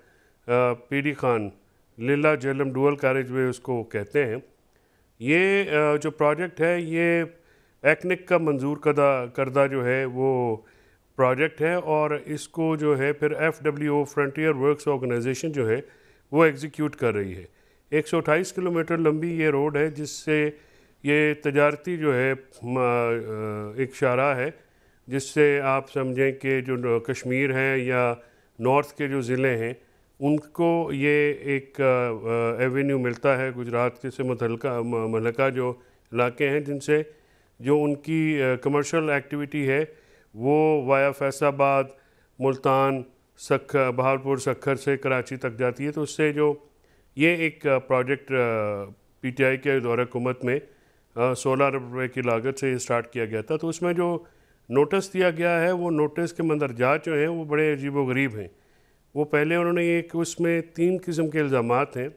पीडी खान लीला जेहलम डुअल कैरेजवे उसको कहते हैं। ये जो प्रोजेक्ट है ये एक्निक का मंजूर करदा जो है वो प्रोजेक्ट है और इसको जो है फिर FWO फ्रंटियर वर्क्स ऑर्गेनाइजेशन जो है वो एग्जीक्यूट कर रही है। 128 किलोमीटर लंबी ये रोड है, जिससे ये तजारती जो है एक शाहराह है, जिससे आप समझें कि जो कश्मीर है या नॉर्थ के जो ज़िले हैं उनको ये एक एवेन्यू मिलता है गुजरात के से मुतल्लिका जो इलाके हैं, जिनसे जो उनकी कमर्शियल एक्टिविटी है वो वाया फैसलाबाद, मुल्तान, बहावलपुर, सक्खर से कराची तक जाती है। तो उससे जो ये एक प्रोजेक्ट पीटीआई के दौरे हुकूमत में 16 अरब रुपये की लागत से स्टार्ट किया गया था। तो उसमें जो नोटिस दिया गया है वो नोटिस के मंदरजात जो हैं वो बड़े अजीबोगरीब हैं। वो पहले उन्होंने एक उसमें 3 किस्म के इल्ज़ामात हैं।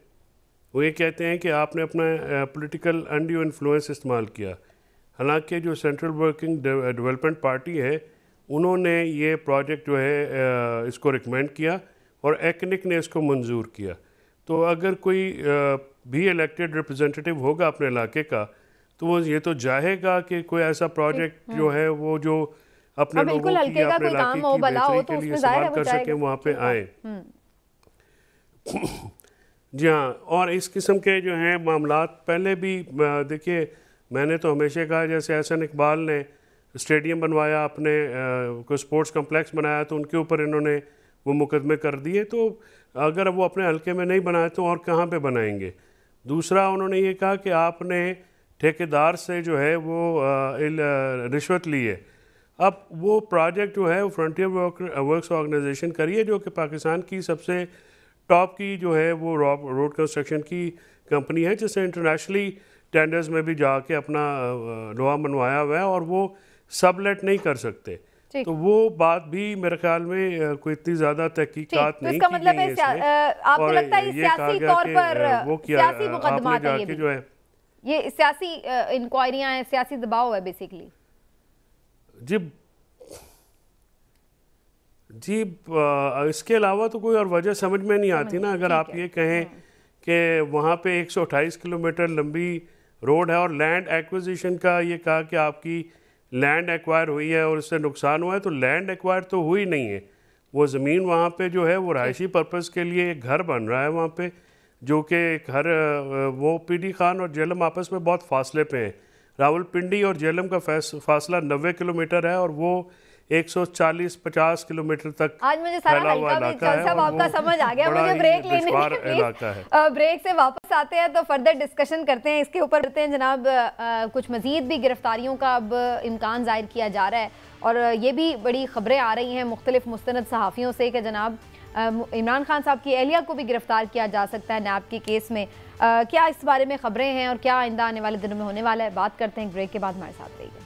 वो ये कहते हैं कि आपने अपना पॉलिटिकल अनड्यू इन्फ्लुएंस इस्तेमाल किया, हालांकि जो सेंट्रल वर्किंग डेवलपमेंट पार्टी है उन्होंने ये प्रोजेक्ट जो है इसको रिकमेंड किया और एक्निक ने इसको मंजूर किया। तो अगर कोई भी इलेक्टेड रिप्रेजेंटेटिव होगा अपने इलाके का तो वो ये तो चाहेगा कि कोई ऐसा प्रोजेक्ट जो है वो जो अपने लोगों की अपने इलाके की बेहतरी के लिए इस्तेमाल कर सके वहाँ पे आए। जी हाँ, और इस किस्म के जो हैं मामलात पहले भी देखिए, मैंने तो हमेशा कहा जैसे एहसन इकबाल ने स्टेडियम बनवाया, अपने कोई स्पोर्ट्स कम्प्लेक्स बनाया तो उनके ऊपर इन्होंने वो मुकदमे कर दिए। तो अगर वो अपने हल्के में नहीं बनाए तो और कहाँ पे बनाएंगे। दूसरा उन्होंने ये कहा कि आपने ठेकेदार से जो है वो रिश्वत ली है। अब वो प्रोजेक्ट जो है वो फ्रंटियर वर्क्स ऑर्गेनाइजेशन करी है, जो कि पाकिस्तान की सबसे टॉप की जो है वो रोड कंस्ट्रक्शन की कंपनी है, जिससे इंटरनेशनली टेंडर्स में भी जाके अपना लोहा मनवाया हुआ है और वो सबलेट नहीं कर सकते। तो वो बात भी मेरे ख्याल में कोई इतनी ज्यादा तहकीकात नहीं की मतलब गई है। आपको लगता है सियासी तौर पर वो किया सियासी मुकदमात है, जो है ये सियासी इंक्वायरियां हैं, सियासी दबाव है बेसिकली। जी इसके अलावा तो कोई और वजह समझ में नहीं आती ना। अगर आप ये कहें कि वहाँ पे 128 किलोमीटर लंबी रोड है और लैंड एक्विजिशन का ये कहा कि आपकी लैंड एक्वायर हुई है और उससे नुकसान हुआ है, तो लैंड एक्वायर तो हुई नहीं है। वो ज़मीन वहाँ पे जो है वो रहायशी पर्पज़ के लिए एक घर बन रहा है वहाँ पे, जो कि घर वो पीडी खान और जेलम आपस में बहुत फासले पे हैं। रावलपिंडी और जेलम का फासला 90 किलोमीटर है और वो 140-50 किलोमीटर तक आज मुझे सारा हल्का भी सब आपका समझ आ गया। मुझे ब्रेक लेने ब्रेक से वापस आते हैं तो फर्दर डिस्कशन करते हैं इसके ऊपर। करते हैं जनाब, कुछ मजीद भी गिरफ्तारियों का अब इम्कान जाहिर किया जा रहा है और ये भी बड़ी खबरें आ रही हैं मुख्तलिफ मुस्तनद सहाफ़ियों से कि जनाब इमरान खान साहब की अहलिया को भी गिरफ्तार किया जा सकता है नैब के केस में। क्या इस बारे में खबरें हैं और क्या आइंदा आने वाले दिनों में होने वाला है, बात करते हैं ब्रेक के बाद। हमारे साथ रहिए।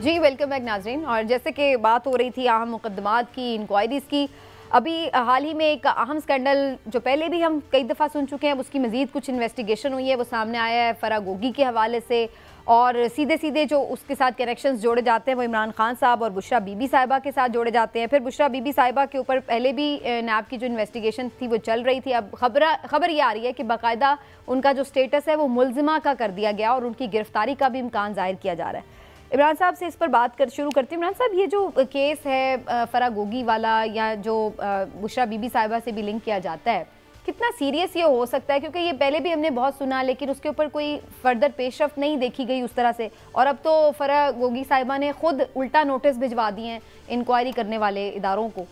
जी वेलकम बैक नाजरीन। और जैसे कि बात हो रही थी अहम मुकदमात की, इंक्वायरीज़ की, अभी हाल ही में एक अहम स्कैंडल जो पहले भी हम कई दफ़ा सुन चुके हैं, उसकी मज़ीद कुछ इन्वेस्टिगेशन हुई है, वो सामने आया है फरागोगी के हवाले से। और सीधे सीधे जो उसके साथ कनेक्शंस जोड़े जाते हैं वो इमरान खान साहब और बुशरा बीबी साहिबा के साथ जोड़े जाते हैं। फिर बुशरा बीबी साहिबा के ऊपर पहले भी नैब की जो इन्वेस्टिगेशन थी वो चल रही थी। अब खबर ये आ रही है कि बाकायदा उनका जो स्टेटस है वो मुलजिमा का कर दिया गया और उनकी गिरफ्तारी का भी इम्कान जाहिर किया जा रहा है। इमरान साहब से इस पर बात शुरू करती हूँ। इमरान साहब, ये जो केस है फरागोगी वाला या जो बुशरा बीबी साहिबा से भी लिंक किया जाता है, कितना सीरियस ये हो सकता है? क्योंकि ये पहले भी हमने बहुत सुना लेकिन उसके ऊपर कोई फर्दर पेशरफ्त नहीं देखी गई उस तरह से, और अब तो फरागोगी साहिबा ने खुद उल्टा नोटिस भिजवा दिए हैं इंक्वायरी करने वाले इदारों को।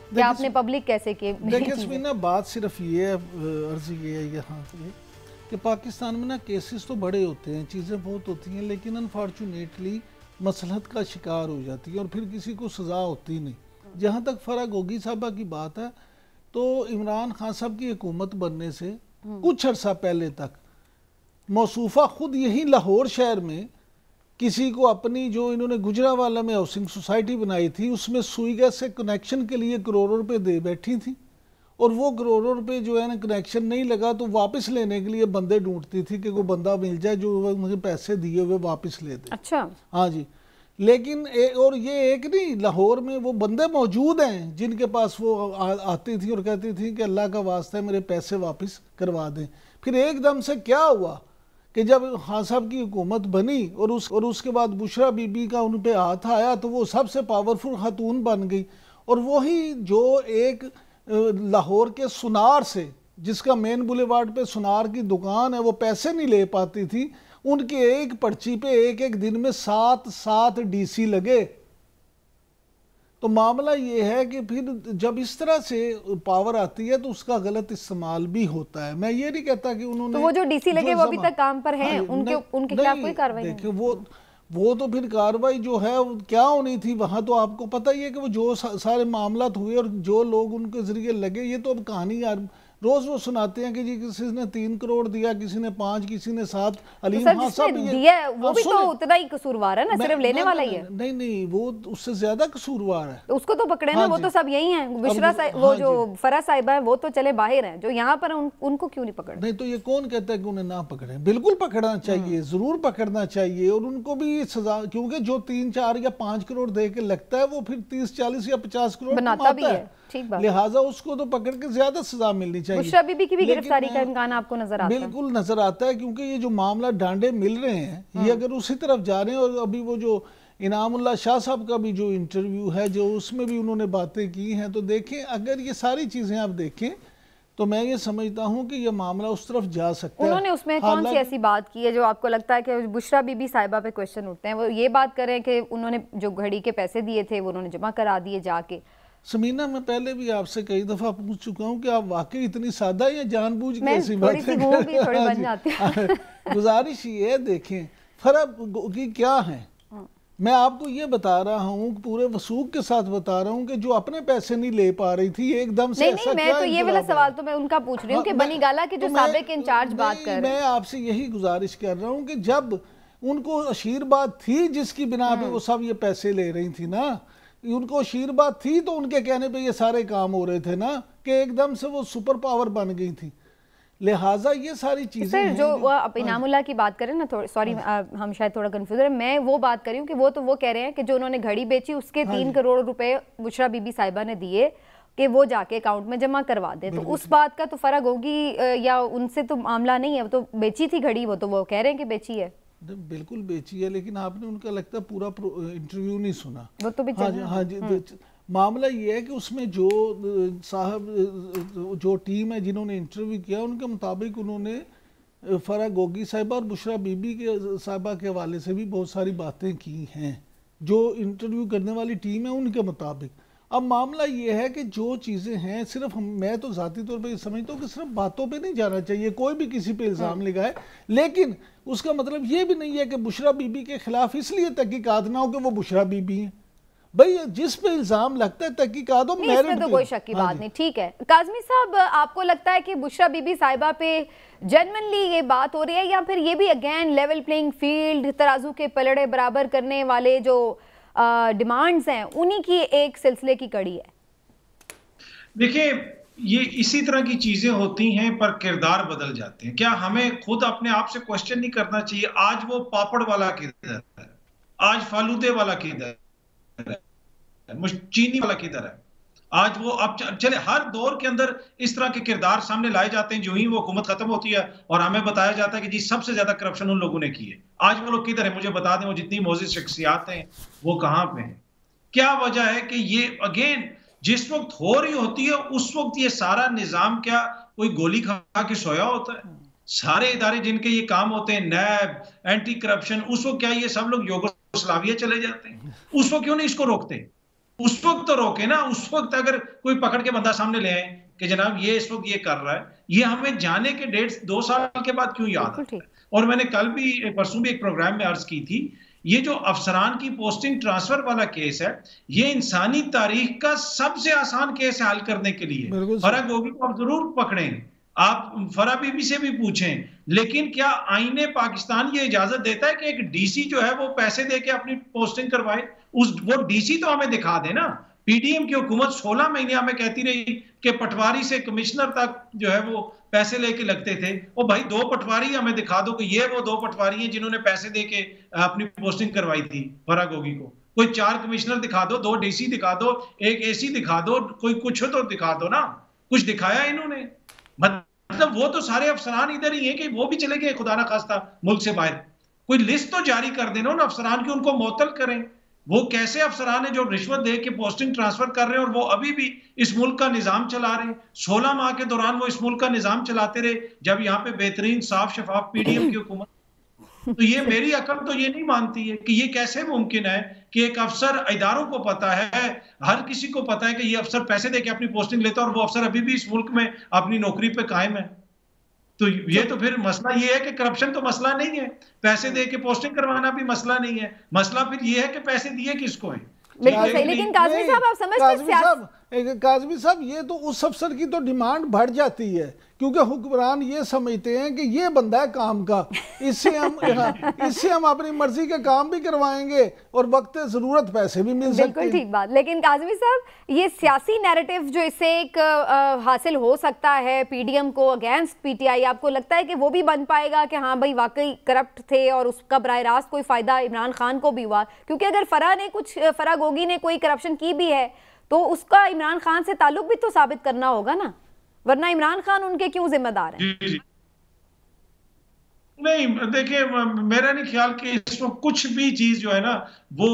क्या आपने पब्लिक कैसे किए? देखिए बात सिर्फ ये है, अर्ज ये है यहाँ कि पाकिस्तान में ना केसेस तो बड़े होते हैं, चीज़ें बहुत होती हैं, लेकिन अनफॉर्चुनेटली मसलहत का शिकार हो जाती है और फिर किसी को सज़ा होती नहीं। जहाँ तक फरागोगी साहबा की बात है तो इमरान खान साहब की हुकूमत बनने से कुछ अर्सा पहले तक मौसूफ़ा खुद यही लाहौर शहर में किसी को अपनी जो इन्होंने गुजरावाला में हाउसिंग सोसाइटी बनाई थी उसमें सुई गैस से कनेक्शन के लिए करोड़ों रुपए दे बैठी थी और वो करोड़ों रुपए जो है ना कनेक्शन नहीं लगा तो वापस लेने के लिए बंदे ढूंढती थी कि कोई बंदा मिल जाए जो मुझे पैसे दिए हुए वापस ले दे। अच्छा, हाँ जी। लेकिन और ये एक नहीं, लाहौर में वो बंदे मौजूद हैं जिनके पास वो आती थी और कहती थी कि अल्लाह का वास्ता है मेरे पैसे वापस करवा दें। फिर एकदम से क्या हुआ कि जब खान साहब की हुकूमत बनी और उसके बाद बुशरा बीबी का उन पे हाथ आया तो वो सबसे पावरफुल खातून बन गई। और वही जो एक लाहौर के सुनार से, जिसका मेन बुलेवार्ड पे सुनार की दुकान है, वो पैसे नहीं ले पाती थी, उनके एक पर्ची पे एक एक दिन में 7 डीसी लगे। तो मामला ये है कि फिर जब इस तरह से पावर आती है तो उसका गलत इस्तेमाल भी होता है। मैं ये नहीं कहता कि उन्होंने, तो वो जो डीसी लगे वो अभी तक काम पर हैं, उनके खिलाफ कोई कार्रवाई नहीं? देखिए वो तो फिर कार्रवाई जो है क्या होनी थी, वहां तो आपको पता ही है कि वो जो सारे मामला हुए और जो लोग उनके जरिए लगे, ये तो अब कहानी यार रोज वो सुनाते हैं कि जी किसी ने 3 करोड़ दिया, किसी ने 5, किसी ने 7। अलीम खान साहब दिया वो भी तो उतना ही कसूरवार है ना, सिर्फ लेने वाला ही है। नहीं, वो उससे ज्यादा कसूरवार है, उसको तो पकड़े ना। वो तो सब यही हैं, बुशरा वो जो फरा साहिबा है वो तो चले बाहर हैं, जो यहाँ पर उनको क्यों नहीं पकड़े? नहीं तो ये कौन कहता है कि उन्हें ना पकड़े? बिल्कुल पकड़ना चाहिए, जरूर पकड़ना चाहिए, और उनको भी सजा, क्योंकि जो 3, 4 या 5 करोड़ दे के लगता है वो फिर 30, 40 या 50 करोड़ बनाता भी है। ठीक बात। लिहाजा उसको तो पकड़ के ज्यादा सजा मिलनी चाहिए। बुशरा बीबी की भी गिरफ्तारी का इम्कान आपको नजर आता है? बिल्कुल नजर आता है, क्योंकि ये जो मामला डांडे मिल रहे हैं ये अगर उसी तरफ जा रहे हैं, और अभी वो जो इनामुल्लाह शाह साहब का भी जो इंटरव्यू है, जो उसमें भी उन्होंने बातें की हैं, तो देखें अगर ये सारी चीजें आप देखें तो मैं ये समझता हूँ कि ये मामला उस तरफ जा सकता है। उन्होंने उसमें कौन सी ऐसी बात की है जो आपको लगता है कि बुशरा बीबी साहिबा पे क्वेश्चन उठते हैं? वो ये बात करें कि उन्होंने जो घड़ी के पैसे दिए थे वो उन्होंने जमा करा दिए जाके? समीना, मैं पहले भी आपसे कई दफा पूछ चुका हूँ कि आप वाकई इतनी सादा या जानबूझ के ऐसी बातें बन जाती है। गुजारिश ये देखें फर्क की क्या है। मैं आपको ये बता रहा हूँ, पूरे वसूख के साथ बता रहा हूँ कि जो अपने पैसे नहीं ले पा रही थी एकदम से नहीं, मैं तो ये वाला सवाल तो मैं उनका पूछ रही हूँ कि बनी गाला के जो साबिक इंचार्ज बात कर रहे हैं, मैं आपसे यही गुजारिश कर रहा हूँ कि जब उनको आशीर्वाद थी जिसकी बिना पे वो सब ये पैसे ले रही थी ना, उनको आशीर्वाद थी तो उनके कहने पे ये सारे काम हो रहे थे ना, कि एकदम से वो सुपर पावर बन गई थी। लिहाजा ये सारी चीजें जो इनामुल्लाह की बात करें ना, सॉरी हम शायद थोड़ा कंफ्यूज है, मैं वो बात कर रही हूँ कि वो कह रहे हैं कि जो उन्होंने घड़ी बेची उसके 3 करोड़ रुपए बुशरा बीबी साहिबा ने दिए कि वो जाके अकाउंट में जमा करवा दे। तो उस बात का तो फर्क होगी, या उनसे तो मामला नहीं है, वो तो बेची थी घड़ी, वो तो वो कह रहे हैं कि बेची है। बिल्कुल बेची है, लेकिन आपने उनका लगता है पूरा इंटरव्यू नहीं सुना। वो तो भी हाँ जी, मामला ये है कि उसमें जो साहब जो टीम है जिन्होंने इंटरव्यू किया, उनके मुताबिक उन्होंने फरा गोगी साहिबा और बुशरा बीबी के साहिबा के हवाले से भी बहुत सारी बातें की हैं, जो इंटरव्यू करने वाली टीम है उनके मुताबिक। अब मामला ये है कि जो चीज़ें हैं, सिर्फ मैं तो ज़ाती तौर पे समझता हूँ कि सिर्फ बातों पे नहीं जाना चाहिए, कोई भी किसी पे इल्ज़ाम लगाए, लेकिन उसका मतलब ये भी नहीं है कि बुशरा बीबी के खिलाफ इसलिए तहकीकात ना हो कि वो बुशरा बीबी हैं। भाई जिस पे इल्जाम लगता है तहकीकात हो, इसमें तो कोई शक की बात नहीं। ठीक है काज़मी साहब, आपको लगता है कि बुशरा बीबी साहिबा पे जेन्युइनली ये बात हो रही है, या फिर ये भी अगेन लेवल प्लेइंग फील्ड, तराजू के पलड़े बराबर करने वाले जो डिमांड्स हैं उन्हीं की एक सिलसिले की कड़ी है? देखिए, ये इसी तरह की चीजें होती हैं पर किरदार बदल जाते हैं। क्या हमें खुद अपने आप से क्वेश्चन नहीं करना चाहिए, आज वो पापड़ वाला किधर है, आज फालूदे वाला किधर है, चीनी वाला किधर है? आज वो अब चले हर दौर के अंदर इस तरह के किरदार सामने लाए जाते हैं, जो ही वो हुकूमत खत्म होती है और हमें बताया जाता है कि जी सबसे ज्यादा करप्शन उन लोगों ने की है। आज वो लोग किधर है? मुझे बता दें, वो जितनी मोजिज शख्सियात हैं वो कहां पे हैं? क्या वजह है कि ये अगेन जिस वक्त हो रही होती है उस वक्त ये सारा निजाम क्या कोई गोली खा के सोया होता है? सारे इदारे जिनके ये काम होते हैं, नैब, एंटी करप्शन, उस वक्त क्या ये सब लोग यूगोस्लाविया चले जाते हैं? उस वक्त क्यों नहीं इसको रोकते? उस वक्त तो रोके ना। उस वक्त अगर कोई पकड़ के बंदा सामने ले आए कि जनाब ये इस वक्त ये कर रहा है, ये हमें जाने के 1.5-2 साल के बाद क्यों याद आता है? और मैंने कल भी परसों भी एक प्रोग्राम में अर्ज की थी, ये जो अफसरान की पोस्टिंग ट्रांसफर वाला केस है, ये इंसानी तारीख का सबसे आसान केस है हल करने के लिए। फरा गोगी को आप जरूर पकड़ें, आप फरा बीबी से भी पूछें, लेकिन क्या आईने पाकिस्तान ये इजाजत देता है कि एक डीसी जो है वो पैसे देके अपनी पोस्टिंग करवाए? वो डीसी तो हमें दिखा दे ना। पीडीएम की हुकूमत 16 महीने हमें कहती रही कि पटवारी से कमिश्नर तक जो है वो पैसे लेके लगते थे। ओ भाई 2 पटवारी हमें दिखा दो कि ये वो 2 पटवारी हैं जिन्होंने पैसे देके अपनी पोस्टिंग करवाई थी फरा गोगी को। कोई 4 कमिश्नर दिखा दो, 2 डीसी दिखा दो, 1 एसी दिखा दो, कोई कुछ तो दिखा दो ना। कुछ दिखाया इन्होंने? मतलब वो तो सारे अफसरान इधर ही हैं कि वो भी चले गए खुदा ना खास्ता मुल्क से बाहर। कोई लिस्ट तो जारी कर देना उन अफसरान की, उनको मुअत्तल करें। वो कैसे अफसरान है जो रिश्वत दे के पोस्टिंग ट्रांसफर कर रहे हैं और वो अभी भी इस मुल्क का निजाम चला रहे हैं। 16 माह के दौरान वो इस मुल्क का निजाम चलाते रहे, जब यहाँ पे बेहतरीन साफ शफाफ पीडीएम की हुकूमत। तो ये मेरी अकल तो ये नहीं मानती है कि ये कैसे मुमकिन है कि एक अफसर, इदारों को पता है, हर किसी को पता है कि ये अफसर पैसे देके अपनी पोस्टिंग लेता है और वो अफसर अभी भी इस मुल्क में अपनी नौकरी पे कायम है। तो ये तो फिर मसला ये है कि करप्शन तो मसला नहीं है, पैसे दे के पोस्टिंग करवाना भी मसला नहीं है। मसला फिर ये है कि पैसे दिए किसको है। बिल्कुल सही, लेकिन काज़मी साहब आप समझते काज़मी साहब ये तो उस अफसर की तो डिमांड बढ़ जाती है, क्योंकि हुक्मरान ये समझते हैं कि ये बंदा है काम का, इससे हम अपनी मर्जी के काम भी करवाएंगे और वक्त ज़रूरत पैसे भी मिल सकते हैं। बिल्कुल ठीक बात। लेकिन काज़मी साहब ये सियासी नैरेटिव जो इससे एक हासिल हो सकता है पीडीएम को अगेंस्ट पीटीआई, आपको लगता है कि वो भी बन पाएगा कि हाँ भाई वाकई करप्ट थे और उसका बराह रास्त कोई फ़ायदा इमरान खान को भी हुआ? क्योंकि अगर फराह गोगी ने कोई करप्शन की भी है तो उसका इमरान खान से ताल्लुक भी तो साबित करना होगा ना, वरना इमरान खान उनके क्यों जिम्मेदार हैं? जी। नहीं, देखिए मेरा नहीं ख्याल कि इसमें कुछ भी चीज जो है ना वो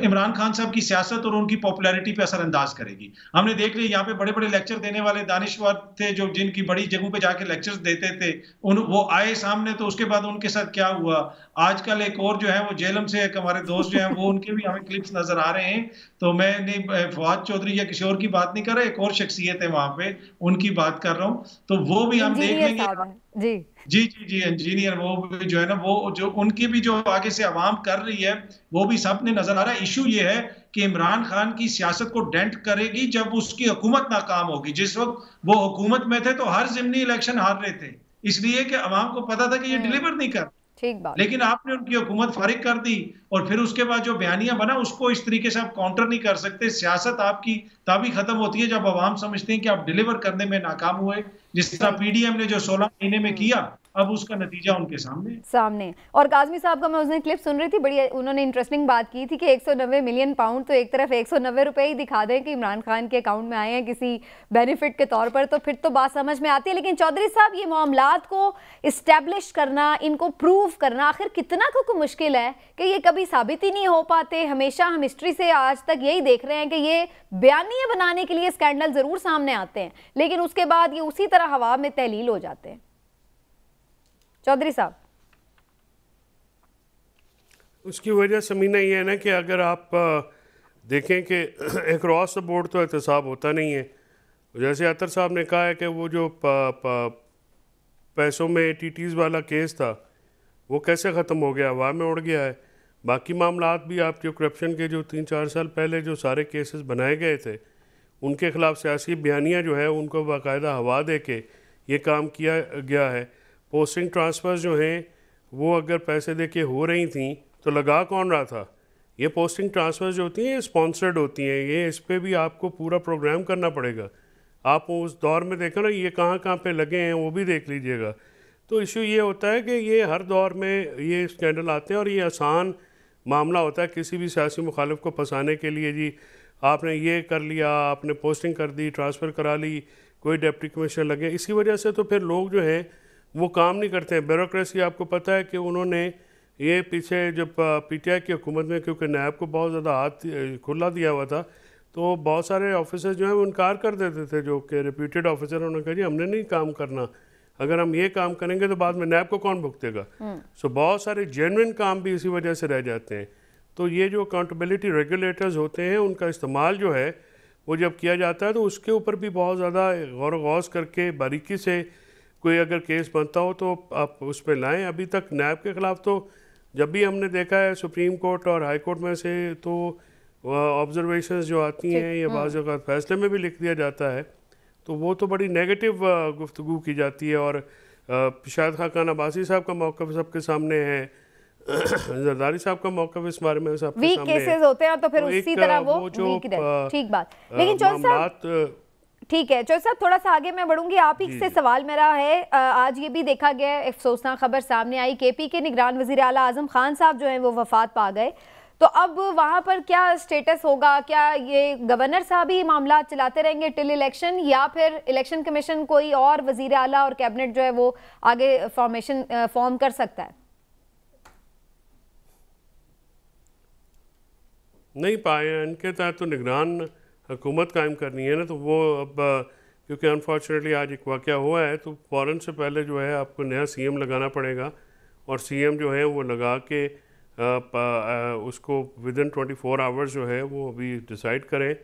इमरान खान साहब की सियासत और उनकी पॉपुलैरिटी पे असरअंदाज करेगी। हमने देख लिया यहाँ पे बड़े बड़े लेक्चर देने वाले दानिश्वर थे जो जिनकी बड़ी जगहों पे जाके लेक्चर्स देते थे, वो आए सामने तो उसके बाद उनके साथ क्या हुआ। आजकल एक और जो है वो जेलम से एक हमारे दोस्त जो है वो उनके भी हमें क्लिप्स नजर आ रहे हैं। तो मैं नहीं फवाद चौधरी या किसी और की बात नहीं कर रहा, एक और शख्सियत है वहां पे उनकी बात कर रहा हूँ। तो वो भी हम देख लेंगे। जी इंजीनियर, वो जो है ना वो जो उनकी भी जो आगे से आवाम कर रही है वो भी सब ने नजर आ रहा है। इशू ये है कि इमरान खान की सियासत को डेंट करेगी जब उसकी हुकूमत नाकाम होगी। जिस वक्त वो हुकूमत में थे तो हर जिमनी इलेक्शन हार रहे थे, इसलिए कि अवाम को पता था कि ये डिलीवर नहीं कर। ठीक बात। लेकिन आपने उनकी हुकूमत फारिग कर दी और फिर उसके बाद जो बयानियां बना उसको इस तरीके से आप काउंटर नहीं कर सकते। सियासत आपकी तभी खत्म होती है जब अवाम समझते हैं कि आप डिलीवर करने में नाकाम हुए, जिस तरह पीडीएम ने जो 16 महीने में किया अब उसका नतीजा उनके सामने। और काज़मी साहब का मैं उस दिन क्लिप सुन रही थी, बड़ी उन्होंने इंटरेस्टिंग बात की थी कि 190 मिलियन पाउंड तो एक तरफ 190 रुपए ही दिखा दें कि इमरान खान के अकाउंट में आए हैं किसी बेनिफिट के तौर पर, तो फिर तो बात समझ में आती है। लेकिन चौधरी साहब ये मामलात को इस्टेब्लिश करना, इनको प्रूव करना आखिर कितना को मुश्किल है कि ये कभी साबित ही नहीं हो पाते। हमेशा हम हिस्ट्री से आज तक यही देख रहे हैं कि ये बयानियां बनाने के लिए स्कैंडल जरूर सामने आते हैं लेकिन उसके बाद ये उसी तरह हवा में तहलील हो जाते हैं। चौधरी साहब, उसकी वजह समीना ये है ना कि अगर आप देखें कि अक्रॉस द बोर्ड तो एहतसाब होता नहीं है। जैसे अतर साहब ने कहा है कि वो जो पैसों में टीटीज़ वाला केस था वो कैसे ख़त्म हो गया, हवा में उड़ गया है। बाकी मामलात भी आप जो करप्शन के जो 3-4 साल पहले जो सारे केसेस बनाए गए थे उनके ख़िलाफ़ सियासी बयानियाँ जो है उनको बाकायदा हवा दे के ये काम किया गया है। पोस्टिंग ट्रांसफ़र्स जो हैं वो अगर पैसे दे के हो रही थी तो लगा कौन रहा था? ये पोस्टिंग ट्रांसफ़र्स जो होती हैं ये स्पॉन्सर्ड होती हैं, ये इस पर भी आपको पूरा प्रोग्राम करना पड़ेगा। आप उस दौर में देखो ना ये कहाँ पे लगे हैं वो भी देख लीजिएगा। तो इशू ये होता है कि ये हर दौर में ये स्कैंडल आते हैं और ये आसान मामला होता है किसी भी सियासी मुखालिफ को फंसाने के लिए। जी आपने ये कर लिया, आपने पोस्टिंग कर दी, ट्रांसफ़र करा ली, कोई डिप्टी कमिश्नर लगे, इसी वजह से तो फिर लोग जो हैं वो काम नहीं करते हैं। ब्यूरोक्रेसी आपको पता है कि उन्होंने ये पीछे जब पीटीआई की हुकूमत में क्योंकि नैब को बहुत ज़्यादा हाथ खुला दिया हुआ था तो बहुत सारे ऑफिसर जो हैं वो इनकार कर देते थे, जो कि रिप्यूटेड ऑफिसर, उन्होंने कहा जी हमने नहीं काम करना, अगर हम ये काम करेंगे तो बाद में नैब को कौन भुगतेगा। सो बहुत सारे जेन्युइन काम भी इसी वजह से रह जाते हैं। तो ये जो अकाउंटेबिलिटी रेगुलेटर्स होते हैं उनका इस्तेमाल जो है वो जब किया जाता है तो उसके ऊपर भी बहुत ज़्यादा गौर गौस करके बारीकी से कोई अगर केस बनता हो तो आप उस पर लाएँ। अभी तक नैब के ख़िलाफ़ तो जब भी हमने देखा है सुप्रीम कोर्ट और हाई कोर्ट में से तो ऑब्जर्वेशंस जो आती हैं या बाज़ औक़ात फैसले में भी लिख दिया जाता है तो वो तो बड़ी नेगेटिव गुफ्तगू की जाती है। और शायद खान अब्बासी साहब का मौक़िफ़ सबके सामने है, जरदारी साहब का मौक़िफ़ इस बारे में सबके सामने केसेस होते हैं तो फिर उसी तरह वो ठीक बात। लेकिन ठीक है चौधरी साहब, थोड़ा सा आगे मैं बढ़ूंगी, आप ही से सवाल मेरा है। आज ये भी देखा गया, अफसोसनाक खबर सामने आई, केपी के निगरान वज़ीर आला आज़म खान साहब जो हैं वो वफात पा गए। तो अब वहाँ पर क्या स्टेटस होगा? क्या ये गवर्नर साहब ही मामला चलाते रहेंगे टिल इलेक्शन, या फिर इलेक्शन कमीशन कोई और वजीर आला और कैबिनेट जो है वो आगे फॉर्म कर सकता है? नहीं पाए, इनके तहत तो निगरान हुकूमत कायम करनी है ना, तो वो अब क्योंकि अनफॉर्चुनेटली आज एक वाक़या हुआ है तो फ़ौरन से पहले जो है आपको नया सीएम लगाना पड़ेगा, और सीएम जो है वो लगा के उसको विदिन 24 आवर्स जो है वो अभी डिसाइड करें,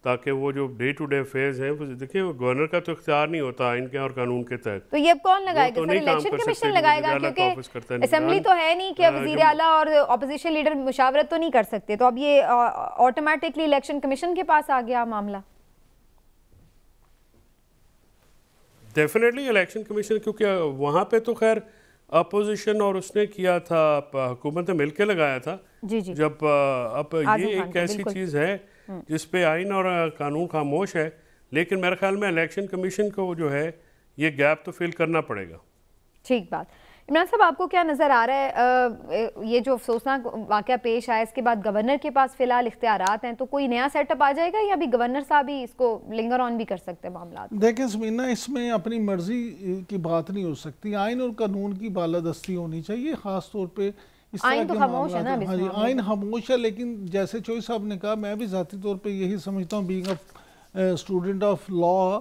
ताकि वो जो डे टू डे फेज है, देखिए गवर्नर का तो इख्तियार नहीं होता आइन के और कानून के तहत। तो ये अब कौन लगाएगा? सर इलेक्शन कमीशन लगाएगा, क्योंकि असेंबली तो है नहीं कि वजीर आला और ऑपोजिशन लीडर मुशावरत तो नहीं कर सकते, तो अब ये ऑटोमेटिकली इलेक्शन कमीशन के पास आ गया मामला। डेफिनेटली इलेक्शन कमीशन, क्योंकि वहाँ पे तो खैर अपोजिशन और उसने किया था, हुकूमत ने मिलकर लगाया था। जी जी। जब अब ये एक ऐसी चीज़ है जिस पे आइन और कानून खामोश है, लेकिन मेरे ख्याल में इलेक्शन कमीशन को जो है ये गैप तो फिल करना पड़ेगा। ठीक बात। इमरान साहब, आपको क्या नज़र आ रहा है, ये जो अफसोसनाक वाक़या पेश आया इसके बाद गवर्नर के पास फ़िलहाल इख्तियारात हैं, तो कोई नया सेटअप आ जाएगा या अभी गवर्नर साहब ही इसको लिंगर ऑन भी कर सकते हैं मामला? देखें समीना, इसमें अपनी मर्जी की बात नहीं हो सकती, आइन और कानून की बालादस्ती होनी चाहिए, ख़ास तौर पर इस तरह के मामला। हाँ जी, आइन खामोश है, लेकिन जैसे चोई साहब ने कहा, मैं भी ज़ाती तौर पर यही समझता हूँ being a student of law,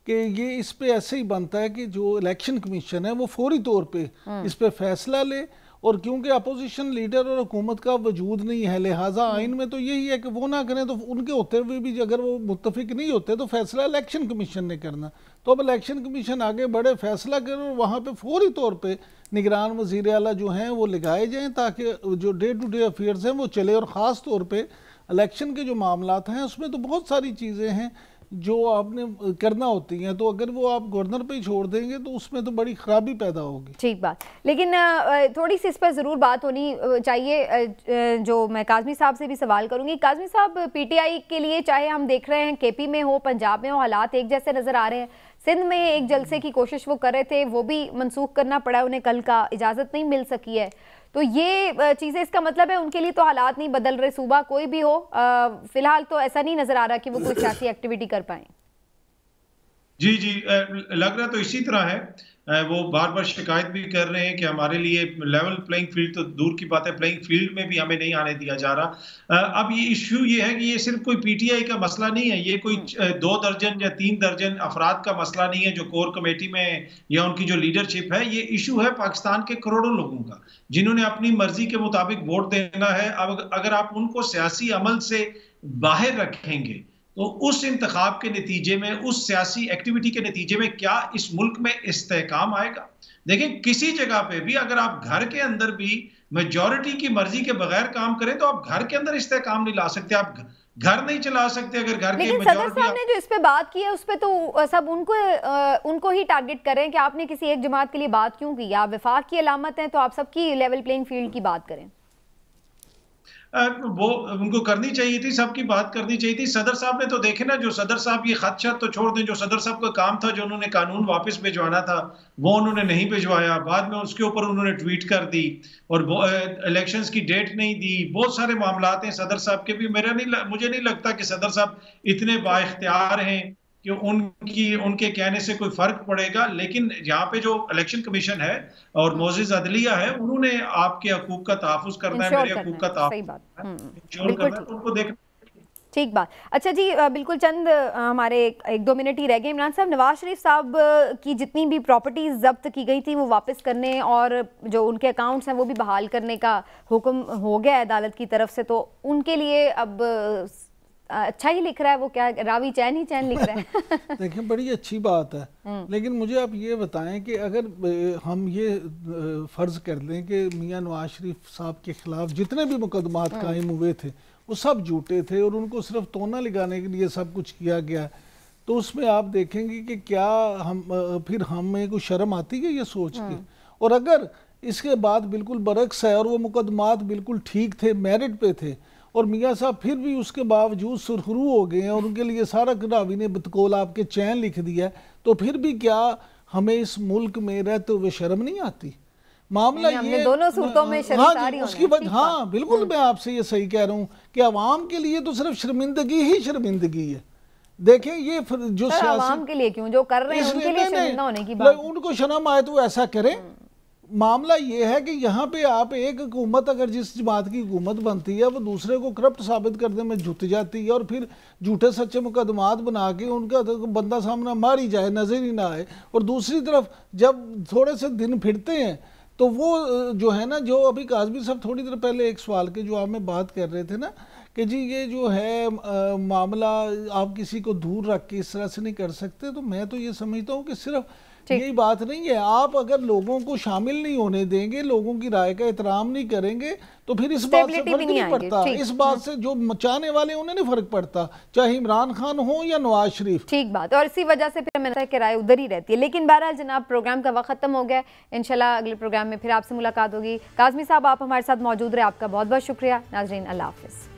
कि ये इस पे ऐसे ही बनता है कि जो इलेक्शन कमीशन है वो फौरी तौर पे इस पे फैसला ले, और क्योंकि अपोजिशन लीडर और हुकूमत का वजूद नहीं है, लिहाजा आइन में तो यही है कि वो ना करें, तो उनके होते हुए भी अगर वो मुत्तफिक नहीं होते तो फैसला इलेक्शन कमीशन ने करना। तो अब इलेक्शन कमीशन आगे बढ़े, फैसला करे, और वहाँ पे फौरी तौर पे निगरान वज़ीर आला जो हैं वो लगाए जाएँ, ताकि जो डे टू डे अफेयर्स हैं वो चले। और ख़ास तौर पर इलेक्शन के जो मामलात हैं उसमें तो बहुत सारी चीज़ें हैं जो आपने करना होती हैं, तो अगर वो आप गवर्नर पे ही छोड़ देंगे तो उसमें तो बड़ी खराबी पैदा होगी। ठीक बात, लेकिन थोड़ी सी इस पर ज़रूर बात होनी चाहिए, जो मैं काज़मी साहब से भी सवाल करूंगी। काज़मी साहब, पीटीआई के लिए चाहे हम देख रहे हैं केपी में हो, पंजाब में हो, हालात एक जैसे नज़र आ रहे हैं। सिंध में एक जलसे की कोशिश वो कर रहे थे, वो भी मनसूख करना पड़ा उन्हें, कल का इजाज़त नहीं मिल सकी है। तो ये चीज़ें, इसका मतलब है उनके लिए तो हालात नहीं बदल रहे, सूबा कोई भी हो, फिलहाल तो ऐसा नहीं नजर आ रहा कि वो कोई सियासी एक्टिविटी कर पाए। जी जी, लग रहा तो इसी तरह है। वो बार बार शिकायत भी कर रहे हैं कि हमारे लिए लेवल प्लेइंग फील्ड तो दूर की बात है, प्लेइंग फील्ड में भी हमें नहीं आने दिया जा रहा। अब ये इश्यू ये है कि ये सिर्फ कोई पीटीआई का मसला नहीं है, ये कोई 2 दर्जन या 3 दर्जन अफराद का मसला नहीं है जो कोर कमेटी में या उनकी जो लीडरशिप है। ये इशू है पाकिस्तान के करोड़ों लोगों का, जिन्होंने अपनी मर्जी के मुताबिक वोट देना है। अब अगर आप उनको सियासी अमल से बाहर रखेंगे तो उस इंतखाब के नतीजे में, उस सियासी एक्टिविटी के नतीजे में क्या इस मुल्क में इस्तेहकाम आएगा? देखिए, किसी जगह पे भी अगर आप घर के अंदर भी मेजॉरिटी की मर्जी के बगैर काम करें तो आप घर के अंदर इस्तेहकाम नहीं ला सकते, आप घर नहीं चला सकते अगर घर की मेजॉरिटी। सदर साहब ने जो इस पे बात की है उस पे तो सब उनको ही टारगेट कर रहे हैं कि आपने किसी एक जमात के लिए बात क्यों की? आप वफाक की अलामत हैं तो आप सबकी लेवल प्लेइंग फील्ड की बात करें। वो उनको करनी चाहिए थी, सबकी बात करनी चाहिए थी। सदर साहब ने तो देखे ना, जो सदर साहब ये खत शत तो छोड़ दें, जो सदर साहब का काम था, जो उन्होंने कानून वापस भिजवाना था वो उन्होंने नहीं भिजवाया। बाद में उसके ऊपर उन्होंने ट्वीट कर दी और इलेक्शंस की डेट नहीं दी। बहुत सारे मामलात हैं सदर साहब के भी। मुझे नहीं लगता कि सदर साहब इतने बाइख्तियार हैं कि उनके कहने से कोई फर्क पड़ेगा। लेकिन यहाँ पे जो इलेक्शन कमीशन है और मोअज़्ज़िज़ अदलिया है, उन्होंने आपके हकूक का तहफ़्फ़ुज़ करना है, मेरे हकूक का तहफ़्फ़ुज़ करना है, उनको देखना। ठीक बात। अच्छा जी, बिल्कुल चंद हमारे 1-2 मिनट ही रह गए। इमरान साहब, नवाज शरीफ साहब की जितनी भी प्रॉपर्टीज जब्त की गई थी वो वापस करने और जो उनके अकाउंट्स हैं वो भी बहाल करने का हुक्म हो गया है अदालत की तरफ से, तो उनके लिए अब अच्छा ही लिख रहा है वो, क्या रावी चैन ही चैन लिख रहा है। देखिए, बड़ी अच्छी बात है, लेकिन मुझे आप ये बताएं कि अगर हम ये फ़र्ज़ कर लें कि मियां नवाज शरीफ साहब के ख़िलाफ़ जितने भी मुकदमात कायम हुए थे वो सब झूठे थे और उनको सिर्फ तोना लगाने के लिए सब कुछ किया गया, तो उसमें आप देखेंगे कि क्या फिर हमें कोई शर्म आती है ये सोच के? और अगर इसके बाद बिल्कुल बरक्स है और वो मुकदमात बिल्कुल ठीक थे, मेरिट पे थे, और मियाँ साहब फिर भी उसके बावजूद सुरखरू हो गए हैं और उनके लिए सारा रावी ने बतकौल आपके चैन लिख दिया है, तो फिर भी क्या हमें इस मुल्क में रहते हुए शर्म नहीं आती? मामला ये दोनों सूरतों में हाँ उसकी वजह, हाँ बिल्कुल मैं आपसे ये सही कह रहा हूँ कि अवाम के लिए तो सिर्फ शर्मिंदगी ही शर्मिंदगी है। देखें ये जो अवाम के लिए क्यों, जो कर रहे हैं उनके लिए शर्मिंदा होने की बात, उनको शर्म आए तो ऐसा करें। मामला ये है कि यहाँ पे आप एक हुकूमत अगर जिस जमात की हुकूमत बनती है वो दूसरे को करप्ट साबित करने में जुट जाती है और फिर झूठे सच्चे मुकदमात बना के उनका तो बंदा सामने मारी जाए, नजर ही ना आए। और दूसरी तरफ जब थोड़े से दिन फिरते हैं तो वो जो है ना, जो अभी काज़मी साहब थोड़ी देर पहले एक सवाल के जवाब में बात कर रहे थे ना कि जी ये जो है मामला आप किसी को दूर रख के इस तरह से नहीं कर सकते, तो मैं तो ये समझता हूँ कि सिर्फ यही बात नहीं है। आप अगर लोगों को शामिल नहीं होने देंगे, लोगों की राय का एहतराम नहीं करेंगे, तो फिर इस बात से फर्क नहीं पड़ता। इस बात से जो चाहने वाले उन्हें नहीं फर्क पड़ता, चाहे इमरान खान हो या नवाज शरीफ। ठीक बात। और इसी वजह से फिर मेरा राय उधर ही रहती है। लेकिन बहरहाल जनाब, प्रोग्राम का वक्त खत्म हो गया। इंशाल्लाह अगले प्रोग्राम में फिर आपसे मुलाकात होगी। काज़मी साहब, आप हमारे साथ मौजूद रहे, आपका बहुत बहुत शुक्रिया। नाज़रीन, अल्लाह हाफ़िज़।